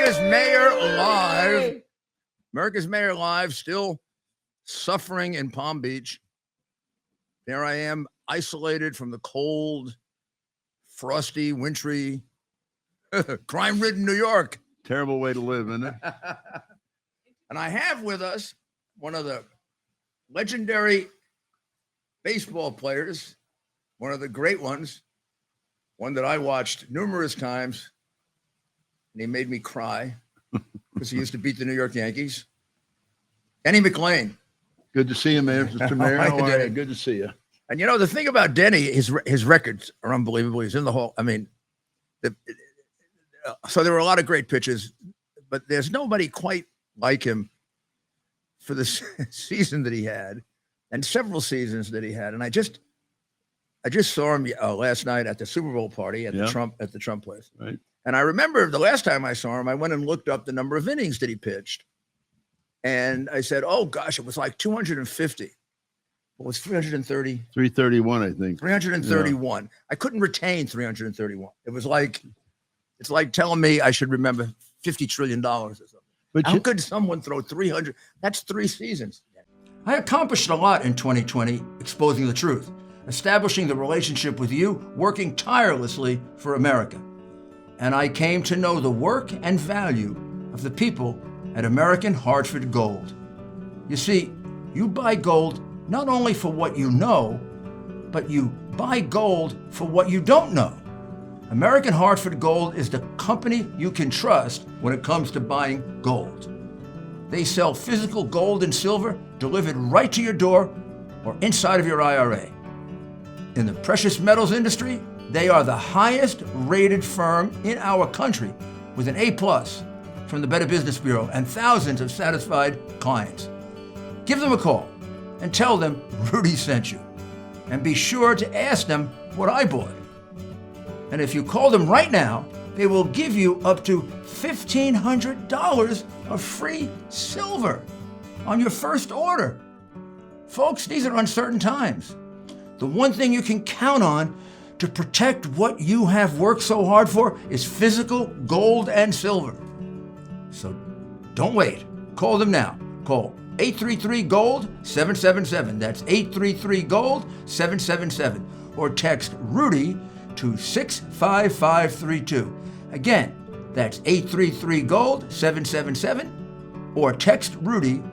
America's Mayor Live. America's Mayor Live, still suffering in Palm Beach. There I am, isolated from the cold, frosty, wintry, crime-ridden New York. Terrible way to live, isn't it? And I have with us one of the legendary baseball players, one of the great ones, one that I watched numerous times, and he made me cry because he used to beat the New York Yankees. Denny McLain. Good to see you, man. Mr. Mayor, how are you? Good to see you. And you know, the thing about Denny, his records are unbelievable. He's in the Hall. I mean, so there were a lot of great pitches, but there's nobody quite like him for the season that he had and several seasons that he had. And I just saw him last night at the Super Bowl party at the Trump place. Right. And I remember the last time I saw him, I went and looked up the number of innings that he pitched. And I said, oh, gosh, it was like 250. What was 330? 331, I think. 331. Yeah. I couldn't retain 331. It was like, it's like telling me I should remember $50 trillion or something. But how could someone throw 300? That's 3 seasons. I accomplished a lot in 2020, exposing the truth, establishing the relationship with you, working tirelessly for America. And I came to know the work and value of the people at American Hartford Gold. You see, you buy gold not only for what you know, but you buy gold for what you don't know. American Hartford Gold is the company you can trust when it comes to buying gold. They sell physical gold and silver delivered right to your door or inside of your IRA. In the precious metals industry, they are the highest rated firm in our country with an A+ from the Better Business Bureau and thousands of satisfied clients. Give them a call and tell them Rudy sent you. And be sure to ask them what I bought. And if you call them right now, they will give you up to $1,500 of free silver on your first order. Folks, these are uncertain times. The one thing you can count on to protect what you have worked so hard for is physical gold and silver. So don't wait. Call them now. Call 833-GOLD-777. That's 833-GOLD-777. Or text Rudy to 65532. Again, that's 833-GOLD-777. Or text Rudy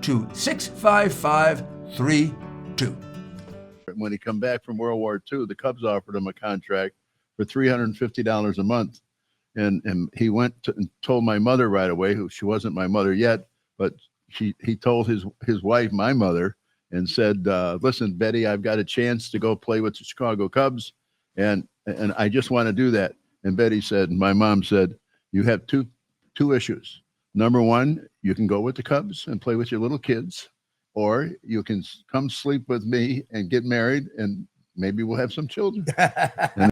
to 65532. When he come back from World War II, the Cubs offered him a contract for $350 a month. And he went and told my mother right away, who she wasn't my mother yet, but he told his wife, my mother, and said, listen, Betty, I've got a chance to go play with the Chicago Cubs. And I just want to do that. And Betty said, my mom said, you have two issues. Number one, you can go with the Cubs and play with your little kids, or you can come sleep with me and get married, and maybe we'll have some children. And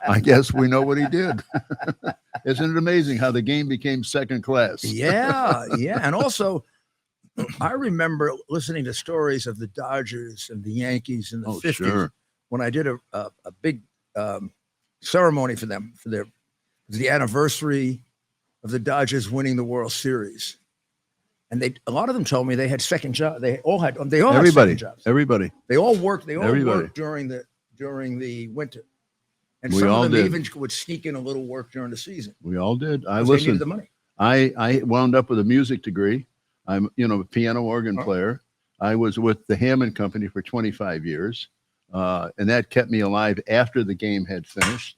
I guess we know what he did. Isn't it amazing how the game became second class? Yeah. And also, I remember listening to stories of the Dodgers and the Yankees in the 50s. Sure. When I did a big ceremony for them, for the anniversary of the Dodgers winning the World Series. And a lot of them told me they had second jobs. They all had second jobs. Everybody. They all worked during the winter. And some of them even would sneak in a little work during the season. We all did. I listened. They needed the money. I wound up with a music degree. I'm, a piano organ player. I was with the Hammond Company for 25 years. And that kept me alive after the game had finished.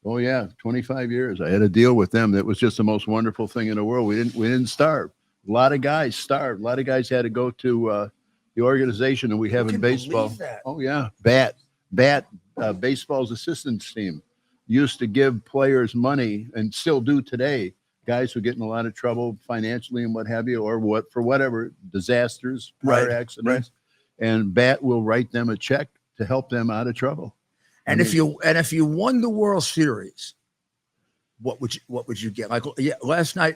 Oh yeah, 25 years. I had a deal with them. That was just the most wonderful thing in the world. We didn't starve. A lot of guys starved. A lot of guys had to go to the organization that we have in baseball. Oh yeah, BAT, baseball's assistance team, used to give players money and still do today. Guys who get in a lot of trouble financially and what have you, or for whatever disasters, fire accidents, and BAT will write them a check to help them out of trouble. And if you won the World Series, what would you get? Like last night.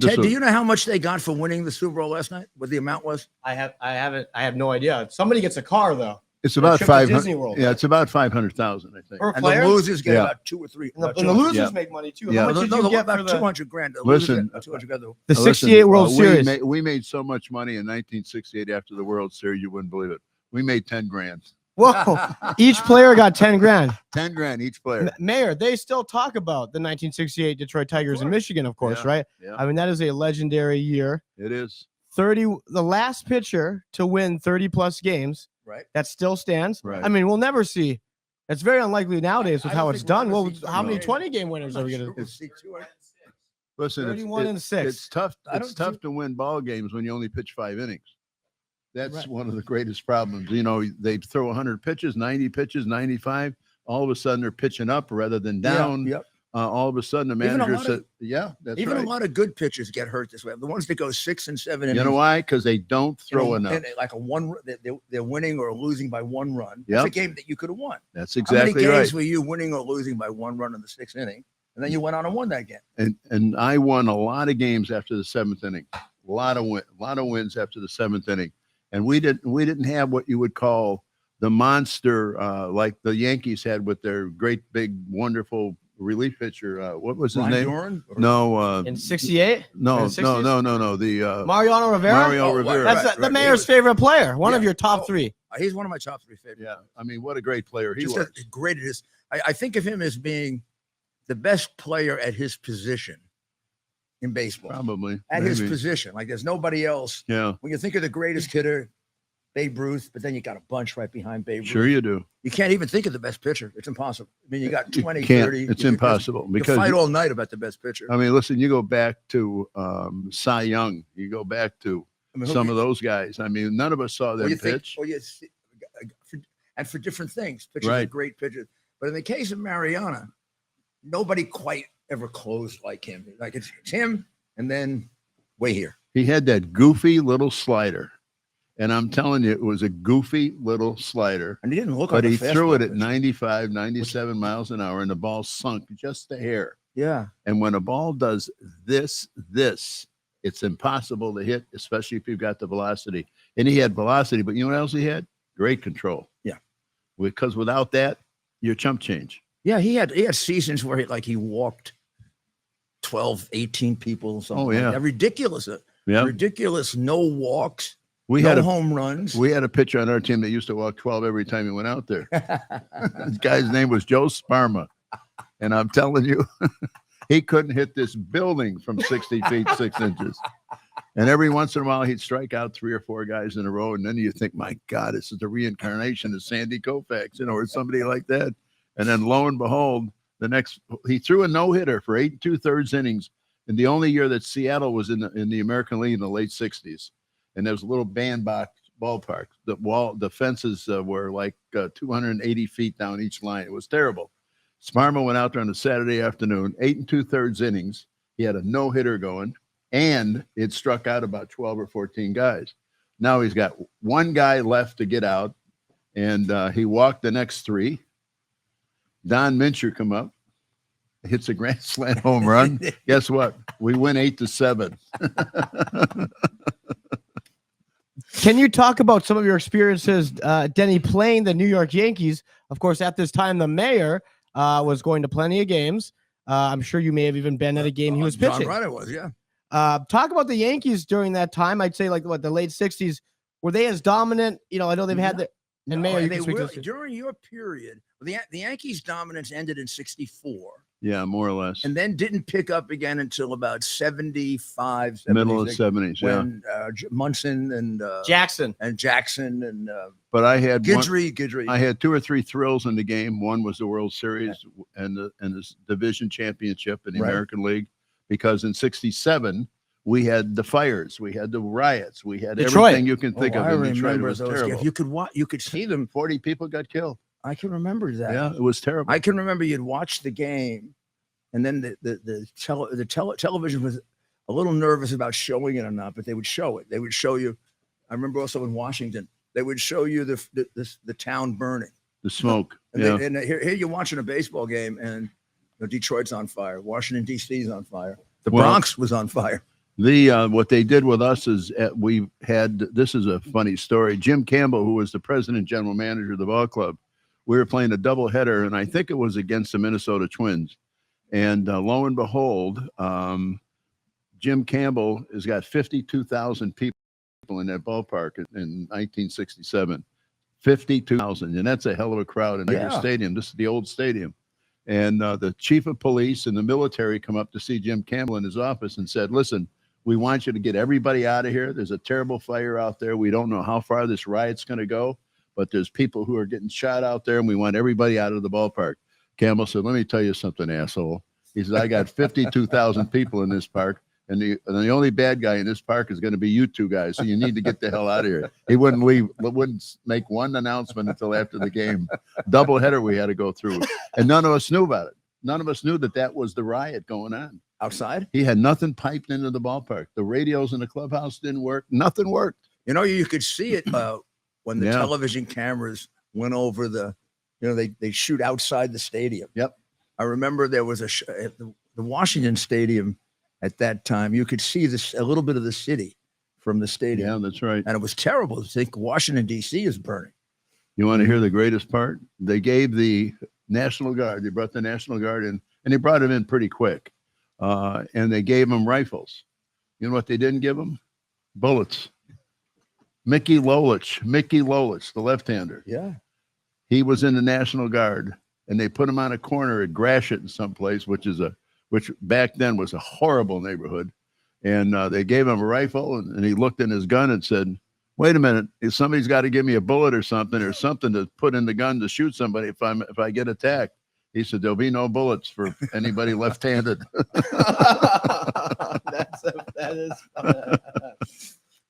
Ted, do you know how much they got for winning the Super Bowl last night? What the amount was? I have no idea. Somebody gets a car though. It's about trip to 500. Disney World, Yeah, right? it's about 500,000, I think. Per And player? the losers get Yeah. about 2 or 3. And the, about and the 200. losers Yeah. make money too. Yeah. How much did you get for about the 200 grand. The Listen, losers get 200 grand. the Listen, 68 World Series? We made so much money in 1968 after the World Series, you wouldn't believe it. We made 10 grand. Whoa! Each player got 10 grand. 10 grand each player. Mayor, they still talk about the 1968 Detroit Tigers in Michigan, of course, Yeah. right? Yeah, I mean, that is a legendary year. it is. 30, the last pitcher to win 30 plus games. Right. That still stands. Right. I mean, we'll never see. It's very unlikely nowadays with I how don't it's think we'll done. ever Well, see how many 20 20 game winners are we Sure going we'll to? see 200. Listen, 31 and 6. It's tough. I It's don't tough see- to win ball games when you only pitch 5 innings. That's Right. one of the greatest problems. You know, they throw 100 pitches, 90 pitches, 95. All of a sudden, they're pitching up rather than down. Yep. All of a sudden, the Even a manager lot said, of- "Yeah, that's Even right." a lot of good pitchers get hurt this way. The ones that go 6 and 7 You know innings, why? Because they don't throw and enough. like a one, they're winning or losing by 1 run. That's a Yep. game that you could have won. That's How many exactly games right. were you winning or losing by 1 run in the 6th inning, and then you went on and won that game? And I won a lot of games after the 7th inning. A lot of wins after the 7th inning. And we didn't have what you would call the monster like the Yankees had with their great big wonderful relief pitcher. What was his Brian name? Doran? Or- No, In 68? no, in the 60s? no. The Mariano Rivera? Mario Oh, Rivera. That's Right, the right. mayor's favorite player. One of Yeah. your top Oh. 3. He's one of my top 3 favorites. Yeah, I mean, what a great player he Just was. as great it is. I think of him as being the best player at his position in baseball. Probably At his maybe. position. Like there's nobody else. Yeah, When you think of the greatest hitter, Babe Ruth, but then you got a bunch right behind Babe Ruth. sure you do. You can't even think of the best pitcher. It's impossible. I mean, you got 20, You can't. 30. It's you could- impossible You because fight all night about the best pitcher. I mean, listen, you go back to Cy Young. You go back to I mean, who- some of those guys. I mean, none of us saw or them you think- pitch. or you see- and for different things. Pitchers are Right. great pitchers. But in the case of Mariana, nobody quite ever closed like him. Like it's him and then way here. He had that goofy little slider. And I'm telling you, it was a goofy little slider. And he didn't look But like he a threw it fastball at pitcher. 95, 97 miles an hour, and the ball sunk just a hair. Yeah. And when a ball does this, it's impossible to hit, especially if you've got the velocity. And he had velocity, but you know what else he had? Great control. Yeah. Because without that, you're chump change. Yeah, he had seasons where he walked 12, 18 people or something. Oh, like yeah. that. Ridiculous. Yeah. Ridiculous. No walks, We no had a home runs. we had a pitcher on our team that used to walk 12 every time he went out there. This guy's name was Joe Sparma. And I'm telling you, he couldn't hit this building from 60 feet, 6 inches. And every once in a while, he'd strike out 3 or 4 guys in a row. And then you think, my God, this is the reincarnation of Sandy Koufax, or somebody like that. And then lo and behold, he threw a no-hitter for 8 2/3 innings. And the only year that Seattle was in the American League in the late 60s. And there was a little bandbox ballpark. The fences were like 280 feet down each line. It was terrible. Sparma went out there on a Saturday afternoon, 8 2/3 innings. He had a no-hitter going, and it struck out about 12 or 14 guys. Now he's got 1 guy left to get out, and he walked the next 3. Don Mincher come up, hits a grand slam home run. Guess what? We win 8-7. Can you talk about some of your experiences, Denny, playing the New York Yankees? Of course, at this time, the mayor was going to plenty of games. I'm sure you may have even been at a game he was John pitching. Ryder was, yeah. Talk about the Yankees during that time. I'd say like the late 60s. Were they as dominant? I know they've had the and Mayor. You they can speak to really, this. during your period, the Yankees' dominance ended in '64, Yeah, more or less. and then didn't pick up again until about 75, Middle of 76, '70s, yeah. when Munson and Jackson. Jackson and But I had Guidry. I had 2 or 3 thrills in the game. One was the World Series and the division championship in the Right. American League, because in '67 we had the fires, we had the riots, we had Detroit. everything you can think I of in Detroit. It remember was those terrible. games. You could see them. 40 people got killed. I can remember that. Yeah, it was terrible. I can remember you'd watch the game, and then television was a little nervous about showing it or not, but they would show it. They would show you. I remember also in Washington, they would show you the town burning. The smoke. And, Yeah. and here you're watching a baseball game, and Detroit's on fire. Washington D.C. is on fire. The Well- Bronx was on fire. What they did with us is we had, this is a funny story. Jim Campbell, who was the president general manager of the ball club, we were playing a doubleheader, and I think it was against the Minnesota Twins. And lo and behold, Jim Campbell has got 52,000 people in that ballpark in 1967. 52,000, and that's a hell of a crowd in Tiger Stadium. This is the old stadium. And the chief of police and the military come up to see Jim Campbell in his office and said, listen, we want you to get everybody out of here. There's a terrible fire out there. We don't know how far this riot's going to go, but there's people who are getting shot out there, and we want everybody out of the ballpark. Campbell said, let me tell you something, asshole. He said, I got 52,000 people in this park, and the only bad guy in this park is going to be you two guys, so you need to get the hell out of here. He wouldn't make one announcement until after the game. Doubleheader we had to go through, and none of us knew about it. None of us knew that was the riot going on. Outside? He had nothing piped into the ballpark. The radios in the clubhouse didn't work. Nothing worked. You know, you could see it when the television cameras went over they shoot outside the stadium. Yep. I remember there was at the Washington Stadium at that time. You could see a little bit of the city from the stadium. Yeah, that's right. And it was terrible to think Washington, D.C. is burning. You want to hear the greatest part? They gave the National Guard, they brought the National Guard in, and they brought them in pretty quick. And they gave them rifles. You know what they didn't give them? Bullets. Mickey Lolich, the left-hander. Yeah. He was in the National Guard, and they put him on a corner at Gratiot in someplace, which back then was a horrible neighborhood. And they gave him a rifle, and he looked in his gun and said, wait a minute, if somebody's got to give me a bullet or something to put in the gun to shoot somebody if I get attacked. He said, there'll be no bullets for anybody left-handed.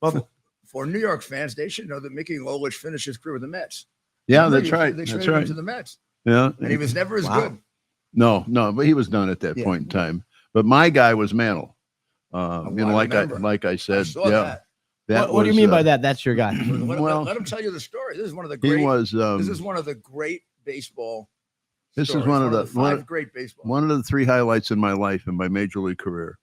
Well, for New York fans, they should know that Mickey Lolich finished his career with the Mets. Yeah, that's right. They traded him to the Mets. Yeah. And he was never as good. No, but he was done at that point in time. But my guy was Mantle. Like I said, What do you mean by that? That's your guy. Let him tell you the story. This is one of the great. This is one of the great baseball. This is one of the great baseball. One of the three highlights in my life in my major league career.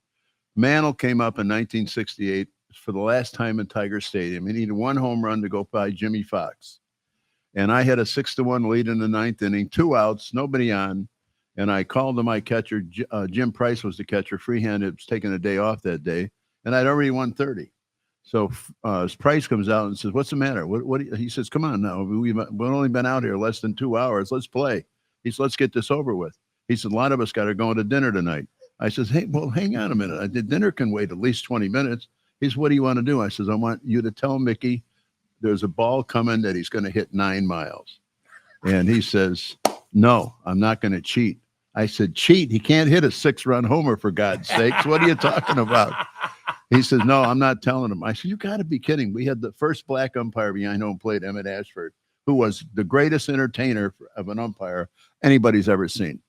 Mantle came up in 1968 for the last time in Tiger Stadium. He needed one home run to go by Jimmy Fox, and I had a 6-1 lead in the ninth inning, 2 outs, nobody on. And I called to my catcher. Jim Price was the catcher. Freehand was taking a day off that day, and I'd already won 30. So Price comes out and says, "What's the matter?" He says, "Come on now. We've only been out here less than 2 hours. Let's play." He said, "Let's get this over with." He said, "A lot of us got to go to dinner tonight." I says, "Hey, well, hang on a minute. Dinner can wait at least 20 minutes." He said, "What do you want to do?" I says, "I want you to tell Mickey there's a ball coming that he's going to hit 9 miles." And he says, "No, I'm not going to cheat." I said, "Cheat? He can't hit a 6-run homer, for God's sakes. What are you talking about?" He says, "No, I'm not telling him." I said, "You got to be kidding." We had the first black umpire behind home plate, Emmett Ashford, who was the greatest entertainer of an umpire anybody's ever seen.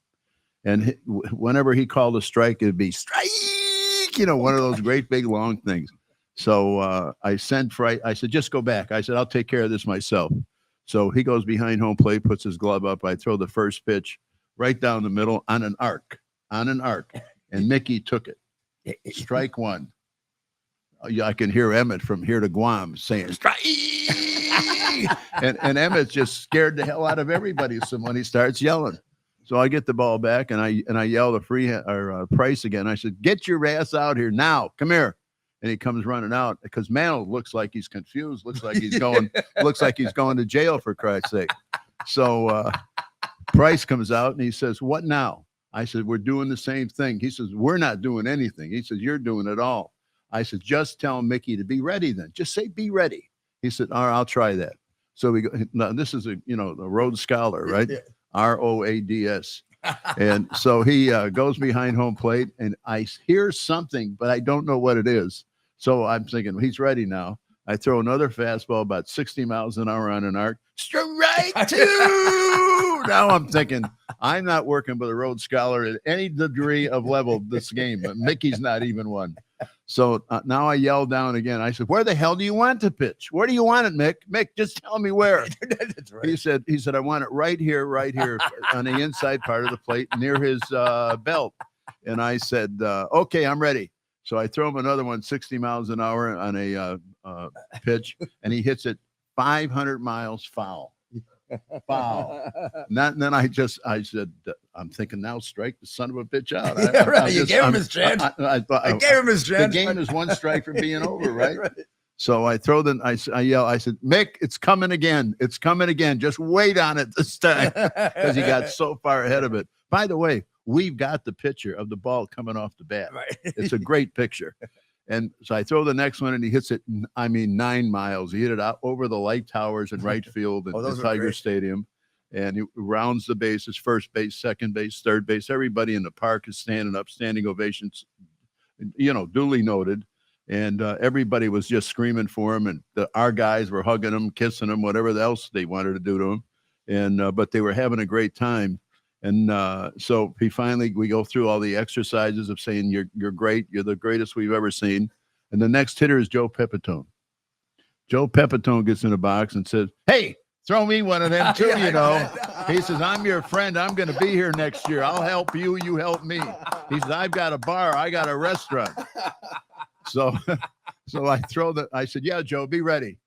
And whenever he called a strike, it'd be strike, one of those great big long things. So I said, "Just go back." I said, "I'll take care of this myself." So he goes behind home plate, puts his glove up. I throw the first pitch right down the middle on an arc. And Mickey took it. Strike one. I can hear Emmett from here to Guam saying, "Strike!" and Emmett's just scared the hell out of everybody. So when he starts yelling, so I get the ball back and I yell to Price again. I said, "Get your ass out here now! Come here!" And he comes running out because Mantle looks like he's confused. Looks like he's going to jail, for Christ's sake. So Price comes out and he says, "What now?" I said, "We're doing the same thing." He says, "We're not doing anything." He says, "You're doing it all." I said, "Just tell Mickey to be ready then. Just say, be ready." He said, "All right, I'll try that." So we go, now this is a Rhodes Scholar, right? Yeah. ROADS. And so he goes behind home plate and I hear something, but I don't know what it is. So I'm thinking, he's ready now. I throw another fastball about 60 miles an hour on an arc. Strike two. Now I'm thinking, I'm not working with a Rhodes Scholar at any degree of level this game, but Mickey's not even one. So now I yell down again. I said, "Where the hell do you want to pitch? Where do you want it, Mick? Mick, just tell me where." That's right. He said, "I want it right here on the inside part of the plate near his belt." And I said, "Okay, I'm ready." So I throw him another one, 60 miles an hour on a pitch, and he hits it 500 miles foul. Foul. And then I said, I'm thinking now, strike the son of a bitch out. Yeah, right. You gave him his chance. I gave him his chance. The game is one strike from being over, right? Right. So I I yell, I said, Mick, it's coming again. It's coming again. Just wait on it this time, because he got so far ahead of it. By the way, we've got the picture of the ball coming off the bat. Right. It's a great picture. And so I throw the next one, and he hits it, 9 miles. He hit it out over the light towers in right field at the Tiger Stadium. And he rounds the bases, first base, second base, third base. Everybody in the park is standing up, standing ovations, duly noted. And everybody was just screaming for him. And our guys were hugging him, kissing him, whatever else they wanted to do to him. And but they were having a great time. And so we go through all the exercises of saying, you're great. You're the greatest we've ever seen. And the next hitter is Joe Pepitone. Joe Pepitone gets in the box and says, hey, throw me one of them too, He says, I'm your friend. I'm going to be here next year. I'll help you. You help me. He says, I've got a bar. I got a restaurant. So I said, yeah, Joe, be ready.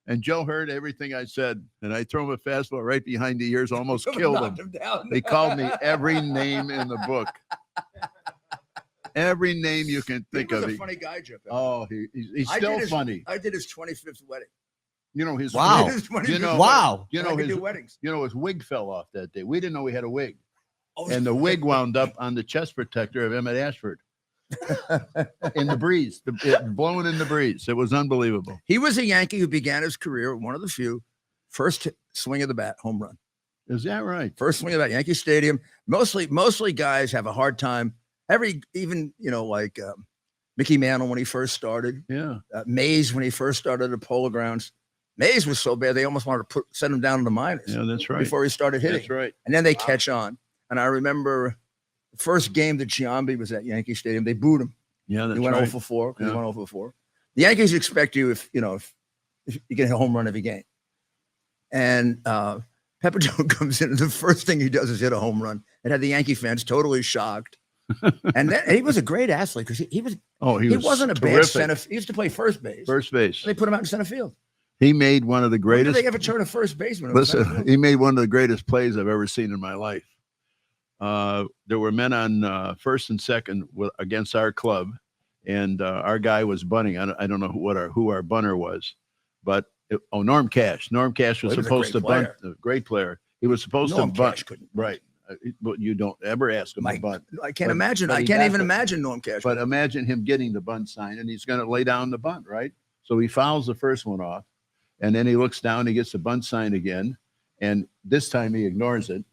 And Joe heard everything I said, and I threw him a fastball right behind the ears, almost killed him. He called me every name in the book. Every name you can think of. He was a funny guy, Jeff. Oh, he's still funny. I did his 25th wedding. His wow. His 25th Wow. his weddings. His wig fell off that day. We didn't know he had a wig. Oh, and the wig wound up on the chest protector of Emmett Ashford. In the breeze, blowing in the breeze. It was unbelievable. He was a Yankee who began his career, one of the few, first swing of the bat, home run. Is that right? First swing of the bat, Yankee Stadium. Mostly guys have a hard time. Even Mickey Mantle when he first started. Yeah. Mays when he first started at Polo Grounds. Mays was so bad they almost wanted to send him down to the minors. Yeah, that's right. Before he started hitting. That's right. And then they catch on. And I remember the first game that Giambi was at Yankee Stadium, they booed him. Yeah, that's he went right. 0 for 4. Yeah. He went 0 for 4. The Yankees expect you if you get a home run every game. And Pepitone comes in, and the first thing he does is hit a home run. It had the Yankee fans totally shocked. And then he was a great athlete because he wasn't a terrific. bad center. He used to play first base. First base. They put him out in center field. He made one of the greatest. When did they ever turn a first baseman? Listen, he made one of the greatest plays I've ever seen in my life. There were men on first and second against our club, and our guy was bunting. I don't know who our bunter was, but Norm Cash. Norm Cash was supposed to bunt. A great player. He was supposed to bunt. Right. But you don't ever ask him to bunt. I can't imagine. I can't even imagine Norm Cash. But imagine him getting the bunt sign, and he's going to lay down the bunt, right? So he fouls the first one off, and then he looks down. He gets the bunt sign again, and this time he ignores it.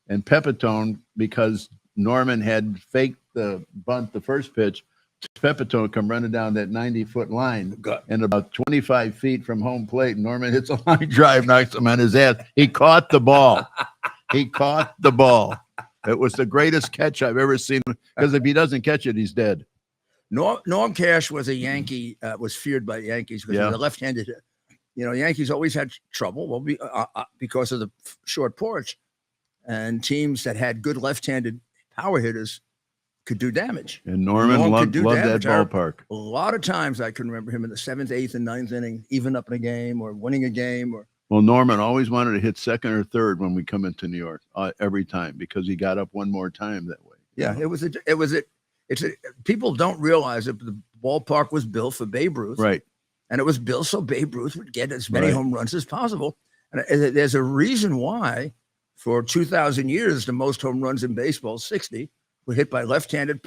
And Pepitone, because Norman had faked the bunt the first pitch, Pepitone come running down that 90-foot line, and about 25 feet from home plate, Norman hits a line drive, knocks him on his ass. He caught the ball. He caught the ball. It was the greatest catch I've ever seen, because if he doesn't catch it, he's dead. Norm Cash was a Yankee, was feared by the Yankees because he was a left-handed hitter. Yankees always had trouble because of the short porch, and teams that had good left-handed power hitters could do damage. And Norman loved that ballpark. A lot of times I can remember him in the 7th, 8th, and 9th inning, even up in a game or winning a game. Well, Norman always wanted to hit second or third when we come into New York every time, because he got up one more time that way. Yeah, people don't realize that the ballpark was built for Babe Ruth. Right. And it was built so Babe Ruth would get as many home runs as possible. And there's a reason why for 2,000 years, the most home runs in baseball, 60, were hit by left-handed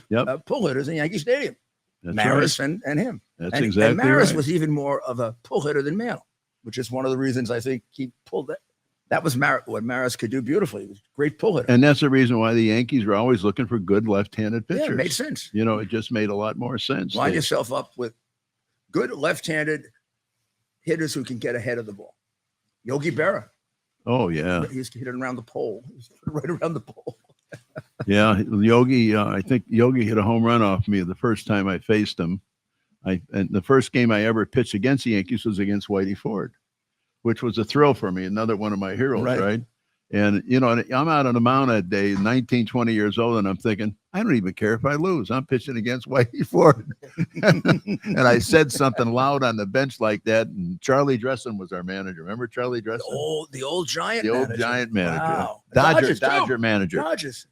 pull hitters in Yankee Stadium. That's Maris right. and him. That's exactly and Maris right. was even more of a pull hitter than Mantle, which is one of the reasons I think he pulled that. That was what Maris could do beautifully. He was a great pull hitter. And that's the reason why the Yankees were always looking for good left-handed pitchers. Yeah, it made sense. It just made a lot more sense. Line yourself up with good left-handed hitters who can get ahead of the ball. Yogi Berra. Oh, yeah. He used to hit it around the pole. He used to hit it right around the pole. Yeah, Yogi, I think Yogi hit a home run off me the first time I faced him. And the first game I ever pitched against the Yankees was against Whitey Ford, which was a thrill for me. Another one of my heroes, right? And, you know, I'm out on the mound that day, 19, 20 years old, and I'm thinking, I don't even care if I lose. I'm pitching against Whitey Ford. And I said something loud on the bench like that, and Charlie Dressen was our manager. Remember Charlie Dressen? The old Giant The manager. old Giant manager. Wow. Dodger manager.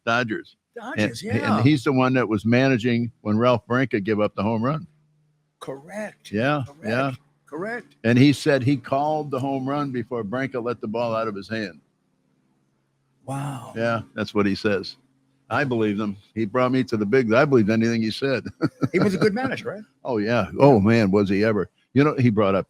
Dodgers. And, Yeah. and he's the one that was managing when Ralph Branca gave up the home run. Correct. Yeah, Correct. yeah. Correct. And he said he called the home run before Branca let the ball out of his hand. Wow. Yeah, that's what he says. I believe him. He brought me to the big. I believed anything he said. He was a good manager, right? Oh yeah. Oh man, was he ever? You know, he brought up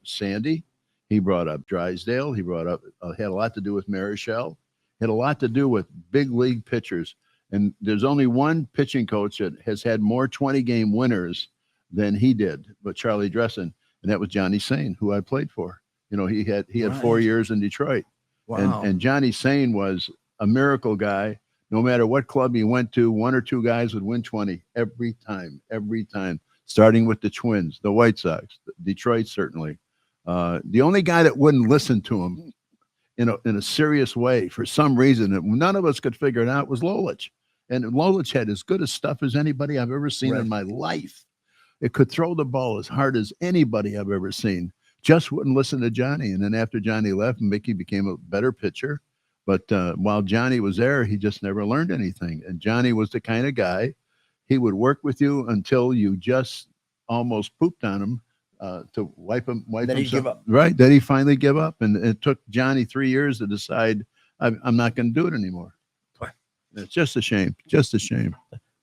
Sandy. He brought up Drysdale. He brought up had a lot to do with Marichal. Had a lot to do with big league pitchers. And there's only one pitching coach that has had more 20-game winners than he did, but Charlie Dressen, and that was Johnny Sain, who I played for. You know, he had 4 years in Detroit. Wow. And Johnny Sain was a miracle guy. No matter what club he went to, one or two guys would win 20 every time, starting with the Twins, the White Sox, Detroit certainly. The only guy that wouldn't listen to him in a serious way for some reason that none of us could figure it out was Lolich. And Lolich had as good a stuff as anybody I've ever seen in my life. It could throw the ball as hard as anybody I've ever seen. Just wouldn't listen to Johnny. And then after Johnny left, Mickey became a better pitcher. But while Johnny was there, he just never learned anything. And Johnny was the kind of guy, he would work with you until you just almost pooped on him to wipe him. Then he'd give up. Right. Then he finally give up. And it took Johnny 3 years to decide, I'm not going to do it anymore. It's just a shame. Just a shame.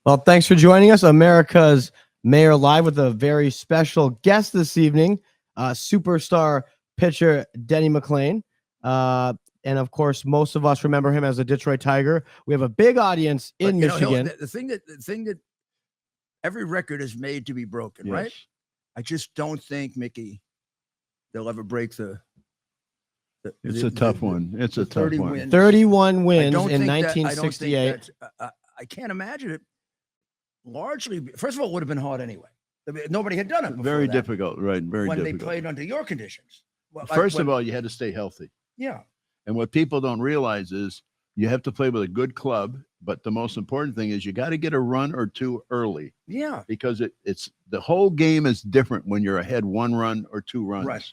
Well, thanks for joining us. America's Mayor Live with a very special guest this evening, superstar pitcher Denny McLain. And of course, most of us remember him as a Detroit Tiger. We have a big audience in Michigan. The thing that every record is made to be broken, right? I just don't think, Mickey, they'll ever break it's a tough one. It's a tough one. Wins. 31 wins in 1968. I can't imagine it. Largely, first of all, it would have been hard anyway. I mean, nobody had done it before. Very difficult, right? Very when difficult. They played under your conditions. Well, first of all, you had to stay healthy. Yeah. And what people don't realize is you have to play with a good club, but the most important thing is you got to get a run or two early. Yeah. Because it's the whole game is different when you're ahead 1 run or 2 runs. Right.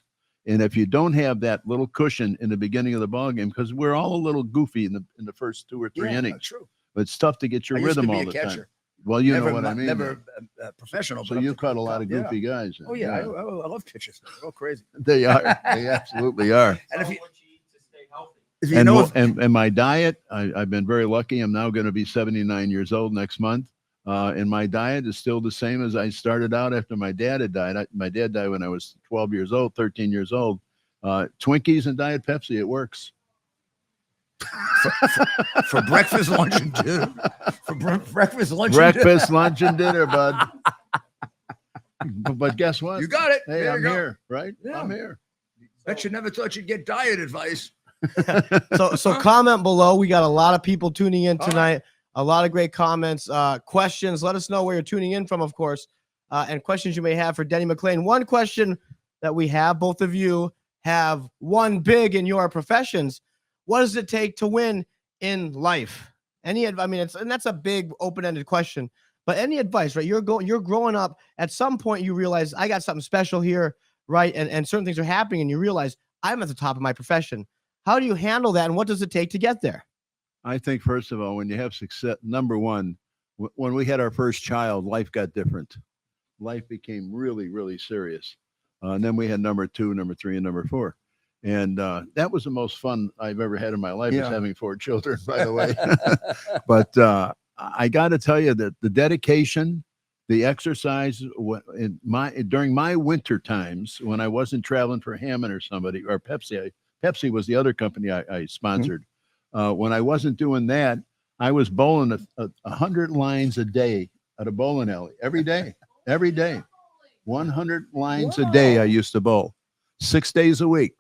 And if you don't have that little cushion in the beginning of the ball game, because we're all a little goofy in the first 2 or 3 innings. That's true. But it's tough to get your rhythm all the time. Well, you know what I mean. Never professional. So you caught a lot of goofy guys. Oh yeah, I love pitchers. They're all crazy. They are. They absolutely are. And and my diet, I've been very lucky. I'm now going to be 79 years old next month. And my diet is still the same as I started out after my dad had died. My dad died when I was 12 years old, 13 years old. Twinkies and Diet Pepsi, it works. For breakfast, lunch, and dinner. Breakfast, lunch, and dinner, bud. But guess what? You got it. Hey, I'm here, right? Yeah. I'm here. Bet you never thought you'd get diet advice. So comment below. We got a lot of people tuning in tonight. A lot of great comments, questions. Let us know where you're tuning in from, of course, and questions you may have for Denny McLain. One question that we have, both of you have won big in your professions. What does it take to win in life? And that's a big open-ended question, but any advice, right? You're growing up. At some point, you realize I got something special here, right? And certain things are happening, and you realize I'm at the top of my profession. How do you handle that, and what does it take to get there? I think, first of all, when you have success, number one, when we had our first child, life got different. Life became really, really serious. And then we had number 2, number 3, and number 4. And that was the most fun I've ever had in my life, is having 4 children, by the way. But I got to tell you that the dedication, the exercise, during my winter times, when I wasn't traveling for Hammond or somebody, or Pepsi, Pepsi was the other company I sponsored. When I wasn't doing that, I was bowling 100 lines a day at a bowling alley every day. 100 lines a day I used to bowl 6 days a week,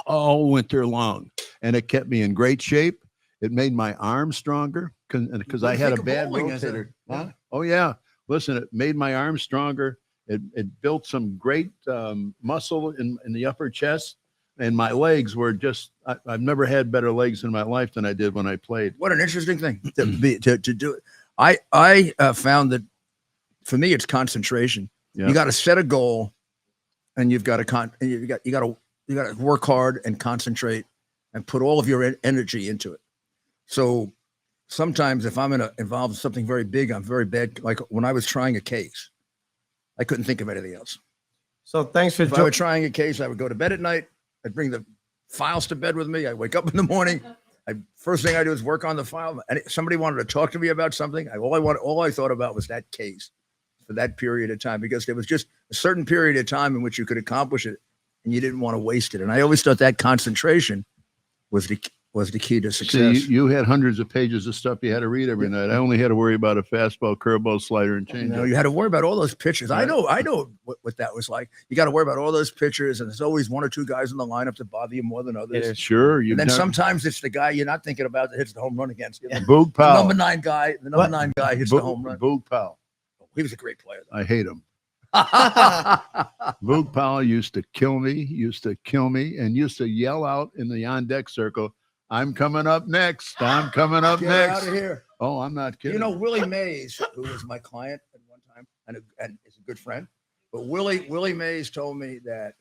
all winter long. And it kept me in great shape. It made my arms stronger because I had a bad rotator. Oh, yeah. Listen, it made my arms stronger. It built some great muscle in the upper chest. and my legs were just, I've never had better legs in my life than I did when I played. What an interesting thing to do it. I found that for me, it's concentration. Yeah. You got to set a goal, and you got to work hard and concentrate and put all of your energy into it. So sometimes if I'm involved in something very big, I'm very bad. Like when I was trying a case, I couldn't think of anything else. So thanks for If I were trying a case, I would go to bed at night. I'd bring the files to bed with me. I wake up in the morning. First thing I do is work on the file. And somebody wanted to talk to me about something. All I thought about was that case for that period of time, because there was just a certain period of time in which you could accomplish it, and you didn't want to waste it. And I always thought that concentration was the key to success. See, you had hundreds of pages of stuff you had to read every night. I only had to worry about a fastball, curveball, slider, and changeup. You had to worry about all those pitches. Right. I know what that was like. You got to worry about all those pitchers, and there's always one or two guys in the lineup that bother you more than others. Sure. And then sometimes it's the guy you're not thinking about that hits the home run against you. Boog The Powell. number 9 guy hits the home run. Boog Powell. He was a great player, though. I hate him. Boog Powell used to kill me, and used to yell out in the on-deck circle, "I'm coming up next. I'm coming up Get next." out of here. Oh, I'm not kidding. You know, Willie Mays, who was my client at one time and is a good friend, but Willie Mays told me that,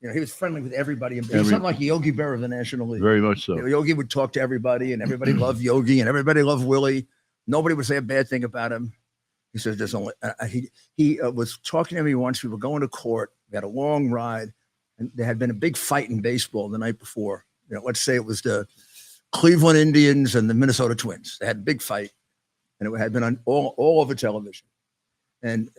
he was friendly with everybody. He's something like Yogi Berra of the National League. Very much so. Yogi would talk to everybody, and everybody loved Yogi, and everybody loved Willie. Nobody would say a bad thing about him. He says there's only he was talking to me once. We were going to court. We had a long ride, and there had been a big fight in baseball the night before. Let's say it was the Cleveland Indians and the Minnesota Twins. They had a big fight, and it had been on all over television. And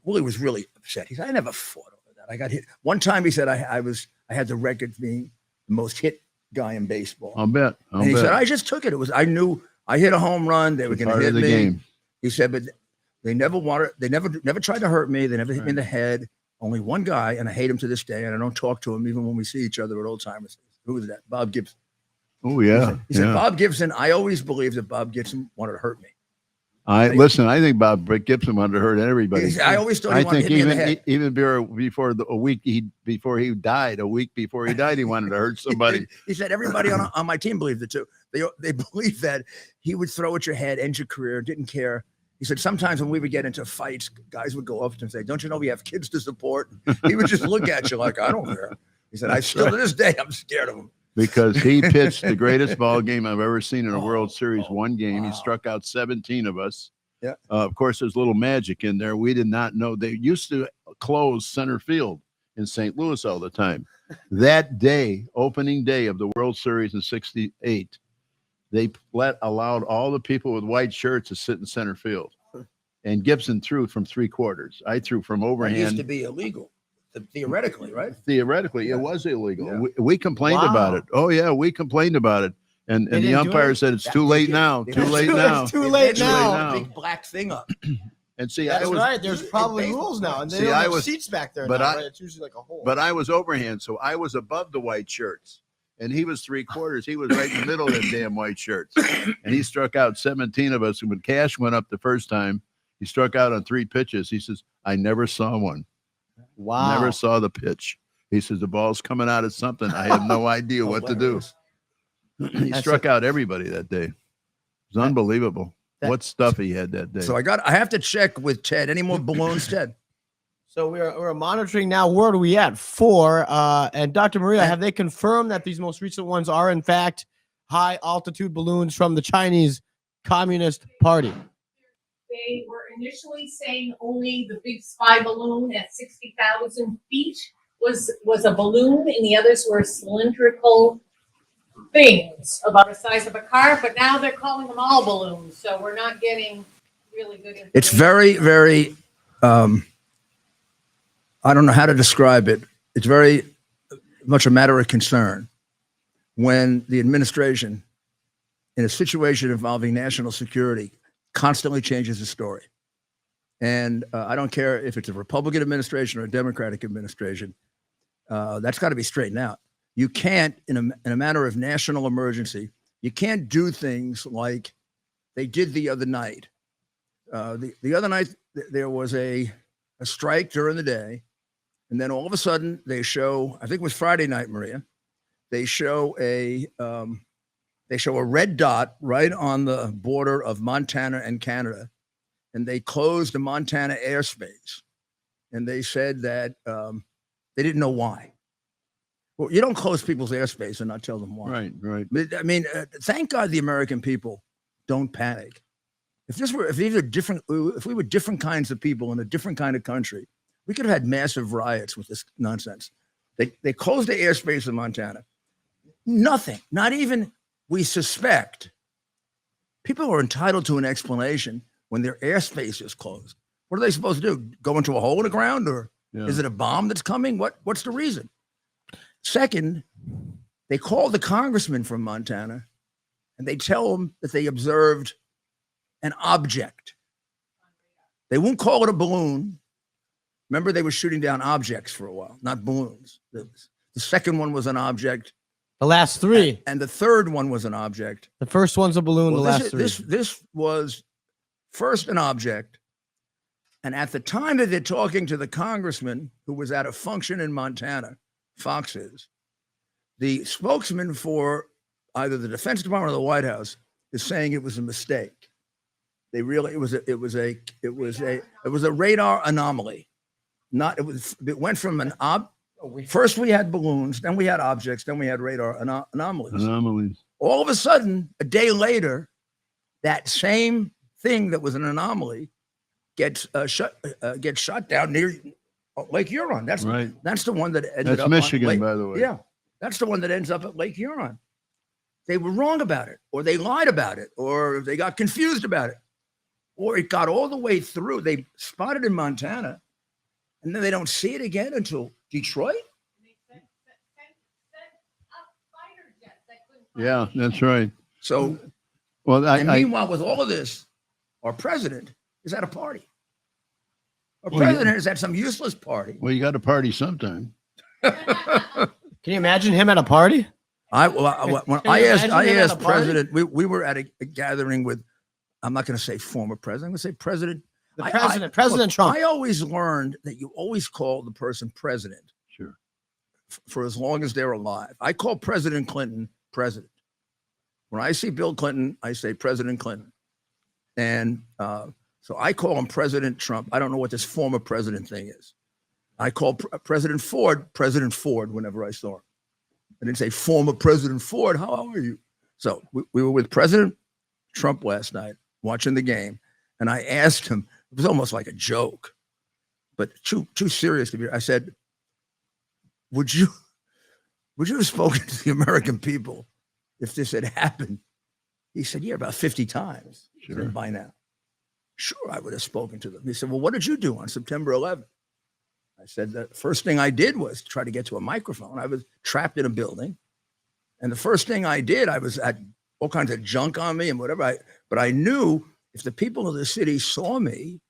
Willie was really upset. He said, "I never fought over that. I got hit one time." He said, "I had the record being the most hit guy in baseball." I'll bet. And he said, "I just took it. I knew I hit a home run. They were going to hit me." Game. He said, "But they never tried to hurt me. They never hit me in the head. Only one guy, and I hate him to this day, and I don't talk to him even when we see each other at old timers." Who was that? Bob Gibson. Oh, yeah. He said, "Bob Gibson, I always believed that Bob Gibson wanted to hurt me." I think Bob Gibson wanted to hurt everybody. I always thought he wanted to hit me in the head. Even before a week before he died, he wanted to hurt somebody. He said everybody on my team believed it too. They believed that he would throw at your head, end your career, didn't care. He said sometimes when we would get into fights, guys would go up and say, "Don't you know we have kids to support?" He would just look at you like, "I don't care." He said, "I still to this day I'm scared of him." Because he pitched the greatest ball game I've ever seen in a World Series. One game, He struck out 17 of us. Yeah. Of course, there's a little magic in there. We did not know. They used to close center field in St. Louis all the time. That day, opening day of the World Series in '68, they allowed all the people with white shirts to sit in center field. And Gibson threw from 3/4. I threw from overhand. It used to be illegal, theoretically, right? Theoretically, it was illegal. We complained about it. Oh, yeah, we complained about it. And the umpire said, "It's too late now. Too late now. Too late now." Big black thing up. And see, That's right. There's probably rules now, and they don't have seats back there. But right? It's usually like a hole. But I was overhand, so I was above the white shirts, and he was 3/4. He was right in the middle of the damn white shirts, and he struck out 17 of us. And when Cash went up the first time, he struck out on 3 pitches. He says, "I never saw one. Wow, never saw the pitch." He says, "The ball's coming out of something. I have no idea what to do." He struck out everybody that day. It was unbelievable. What stuff he had that day. So I have to check with Ted. Any more balloons, Ted? So we're monitoring now. Where are we at? 4. And Dr. Maria, have they confirmed that these most recent ones are in fact high altitude balloons from the Chinese Communist Party? They were initially saying only the big spy balloon at 60,000 feet was a balloon, and the others were cylindrical things about the size of a car, but now they're calling them all balloons, so we're not getting really good information. It's very, very, I don't know how to describe it. It's very much a matter of concern when the administration, in a situation involving national security, constantly changes the story. And I don't care if it's a Republican administration or a Democratic administration, that's got to be straightened out. You can't, in a matter of national emergency, you can't do things like they did the other night. The other night, there was a strike during the day, and then all of a sudden they show, I think it was Friday night, Maria, they show a red dot right on the border of Montana and Canada, and they closed the Montana airspace. And they said that they didn't know why. Well, you don't close people's airspace and not tell them why. Right. I mean, thank God the American people don't panic. If we were different kinds of people in a different kind of country, we could have had massive riots with this nonsense. They closed the airspace in Montana. Nothing, not even we suspect. People are entitled to an explanation when their airspace is closed. What are they supposed to do? Go into a hole in the ground, or is it a bomb that's coming? What's the reason? Second, they call the congressman from Montana and they tell him that they observed an object. They won't call it a balloon. Remember, they were shooting down objects for a while, not balloons. The second one was an object. The last three. And the third one was an object. The first one's a balloon, the last three. This was first an object. And at the time that they're talking to the congressman who was at a function in Montana, Fox is, the spokesman for either the Defense Department or the White House is saying it was a mistake. It was a radar anomaly. It went from first we had balloons, then we had objects, then we had radar anomalies. All of a sudden, a day later, that same thing that was an anomaly gets shot down near Lake Huron. That's right. That's the one that ended up Michigan, by the way. Yeah, that's the one that ends up at Lake Huron. They were wrong about it, or they lied about it, or they got confused about it, or it got all the way through. They spotted in Montana, and then they don't see it again until Detroit. Yeah, that's right. So, meanwhile, with all of this, our president is at a party. Our president is at some useless party. Well, you got to party sometime. Can you imagine him at a party? When I asked President, we were at a gathering with, I'm not going to say former president, I'm going to say President. President Trump. I always learned that you always call the person president. Sure. For as long as they're alive. I call President Clinton president. When I see Bill Clinton, I say President Clinton. And so I call him President Trump. I don't know what this former president thing is. I call President Ford whenever I saw him. I didn't say former President Ford. How are you? So we were with President Trump last night watching the game. And I asked him, it was almost like a joke, but too serious to be. I said, would you have spoken to the American people if this had happened? He said, yeah, about 50 times. Sure. By now. Sure, I would have spoken to them. He said, well, what did you do on September 11th? I said, the first thing I did was try to get to a microphone. I was trapped in a building. And the first thing I did, I was at all kinds of junk on me and whatever. But I knew if the people of the city saw me,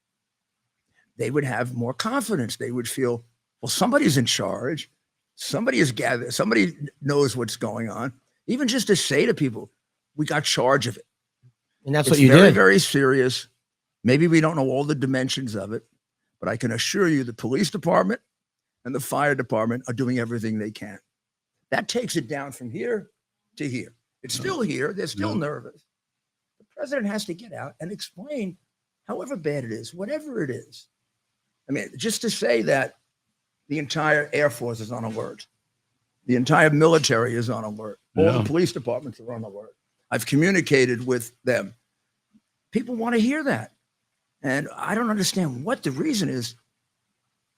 they would have more confidence. They would feel, well, somebody's in charge. Somebody is gathered. Somebody knows what's going on. Even just to say to people, we got charge of it. And that's what you did. Very serious. Maybe we don't know all the dimensions of it, but I can assure you the police department and the fire department are doing everything they can. That takes it down from here to here. It's still here. They're still nervous. The president has to get out and explain, however bad it is, whatever it is. I mean, just to say that the entire Air Force is on alert. The entire military is on alert. All the police departments are on alert. I've communicated with them. People want to hear that. And I don't understand what the reason is.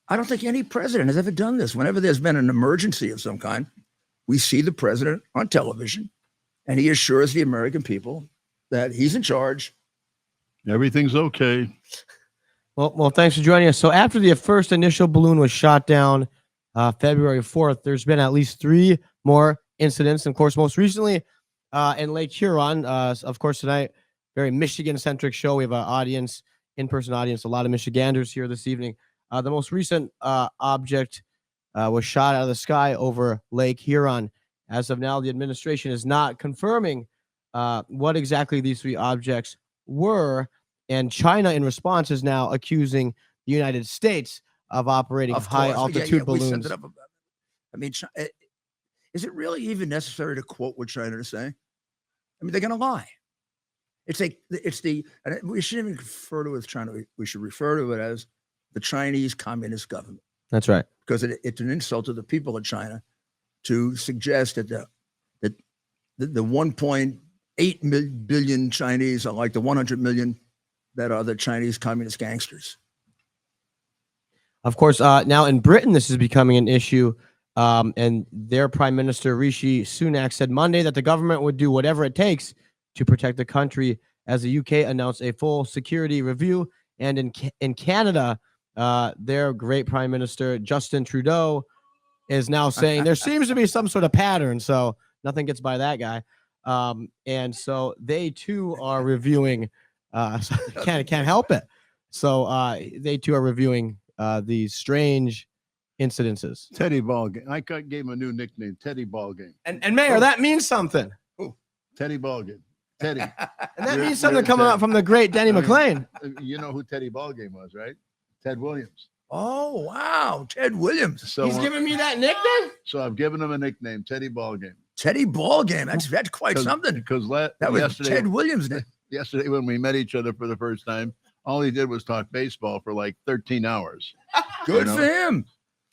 I don't think any president has ever done this. Whenever there's been an emergency of some kind, we see the president on television and he assures the American people that he's in charge. Everything's okay. Well, thanks for joining us. So after the first initial balloon was shot down February 4th, there's been at least 3 more incidents. And of course, most recently in Lake Huron, of course, tonight, very Michigan-centric show. We have an audience, in-person audience, a lot of Michiganders here this evening. The most recent object was shot out of the sky over Lake Huron. As of now, the administration is not confirming what exactly these 3 objects were. And China, in response, is now accusing the United States of operating high-altitude balloons. I mean, is it really even necessary to quote what China is saying? I mean, they're going to lie. And we shouldn't even refer to it as China. We should refer to it as the Chinese Communist government. That's right. Because it's an insult to the people of China to suggest that the 1.8 billion Chinese are like the 100 million that are the Chinese communist gangsters. Of course, now in Britain, this is becoming an issue. And their Prime Minister, Rishi Sunak, said Monday that the government would do whatever it takes to protect the country as the UK announced a full security review. And in Canada, their great Prime Minister, Justin Trudeau, is now saying there seems to be some sort of pattern. So nothing gets by that guy. And so they too are reviewing, can't help it. So they too are reviewing these strange incidences. Teddy Ballgame. I gave him a new nickname, Teddy Ballgame. And Mayor, that means something. Teddy Ballgame. Teddy. And that means something coming out from the great Denny McLain. You know who Teddy Ballgame was, right? Ted Williams. Oh, wow. Ted Williams. So he's giving me that nickname? So I've given him a nickname, Teddy Ballgame. Teddy Ballgame. That's quite something. Because that was Ted Williams' name. Yesterday when we met each other for the first time, all he did was talk baseball for like 13 hours. Good for him.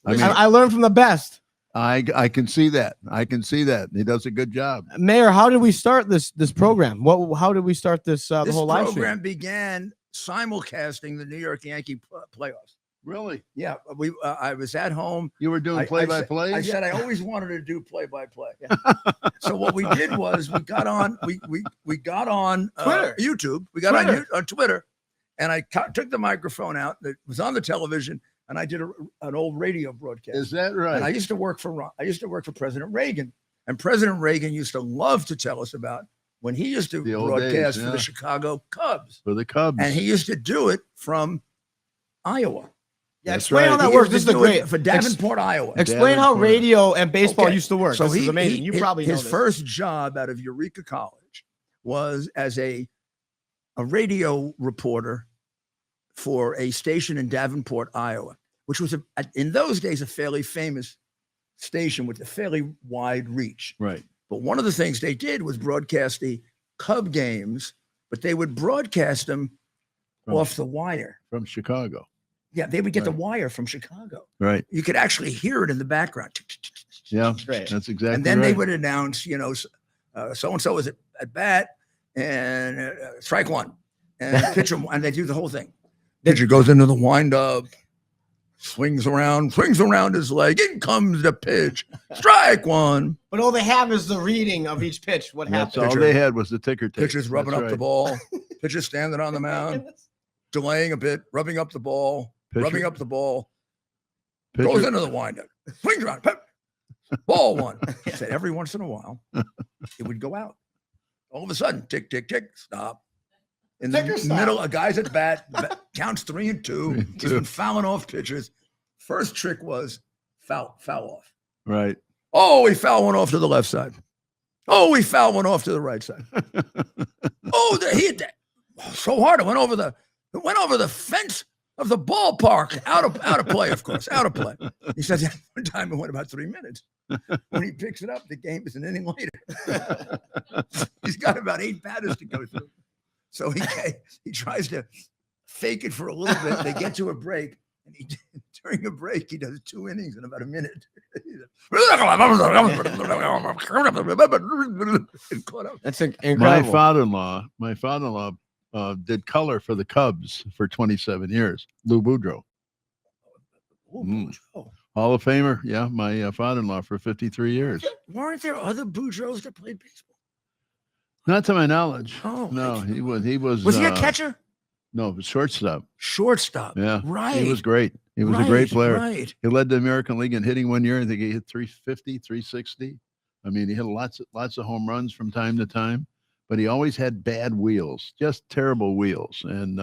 I learned from the best. I can see that. I can see that. He does a good job. Mayor, how did we start this program? How did we start this the whole live stream? This program began simulcasting the New York Yankee playoffs. Really? Yeah. I was at home. You were doing play-by-play? I said I always wanted to do play-by-play. So what we did was we got on Twitter. YouTube. We got on Twitter, and I took the microphone out that was on the television, and I did an old radio broadcast. Is that right? And I used to work for President Reagan, and President Reagan used to love to tell us about when he used to broadcast for the Chicago Cubs. For the Cubs. And he used to do it from Iowa. Yeah, explain how that works. This is great for Davenport, Iowa. Explain how radio and baseball used to work. So this is amazing. You probably know his first job out of Eureka College was as a radio reporter for a station in Davenport, Iowa, which was in those days a fairly famous station with a fairly wide reach. Right. But one of the things they did was broadcast the Cub games, but they would broadcast them off the wire from Chicago. Yeah, they would get the wire from Chicago. Right. You could actually hear it in the background. Yeah, that's exactly. And then they would announce, so and so is at bat and strike one, and pitcher, and they do the whole thing. Pitcher goes into the windup, swings around his leg. In comes the pitch. Strike one. But all they have is the reading of each pitch. What happened? That's all they had was the ticker tape. Pitcher's rubbing up the ball. Pitcher's standing on the mound, delaying a bit, rubbing up the ball. Rubbing up the ball, goes into the windup, swings around, ball one. He said every once in a while, it would go out. All of a sudden, tick, tick, tick, stop. In the middle, a guy's at bat, counts 3 and 2. He's been fouling off pitchers. First trick was foul off. Right. Oh, he fouled one off to the left side. Oh, he fouled one off to the right side. He hit that so hard it went over the fence of the ballpark, out of play, of course, out of play. He says one time it went about 3 minutes. When he picks it up, the game is an inning later. He's got about 8 batters to go through. So he tries to fake it for a little bit. They get to a break, and during a break, he does 2 innings in about a minute. That's incredible. My father-in-law did color for the Cubs for 27 years. Lou Boudreau. Hall of Famer. Yeah, my father-in-law for 53 years. Weren't there other Boudreaux that played baseball? Not to my knowledge. Oh, no, he was. Was he a catcher? No, shortstop. Shortstop. Yeah, right. He was great. He was a great player. Right. He led the American League in hitting one year. I think he hit 350, 360. I mean, he hit lots of home runs from time to time. But he always had bad wheels, just terrible wheels. And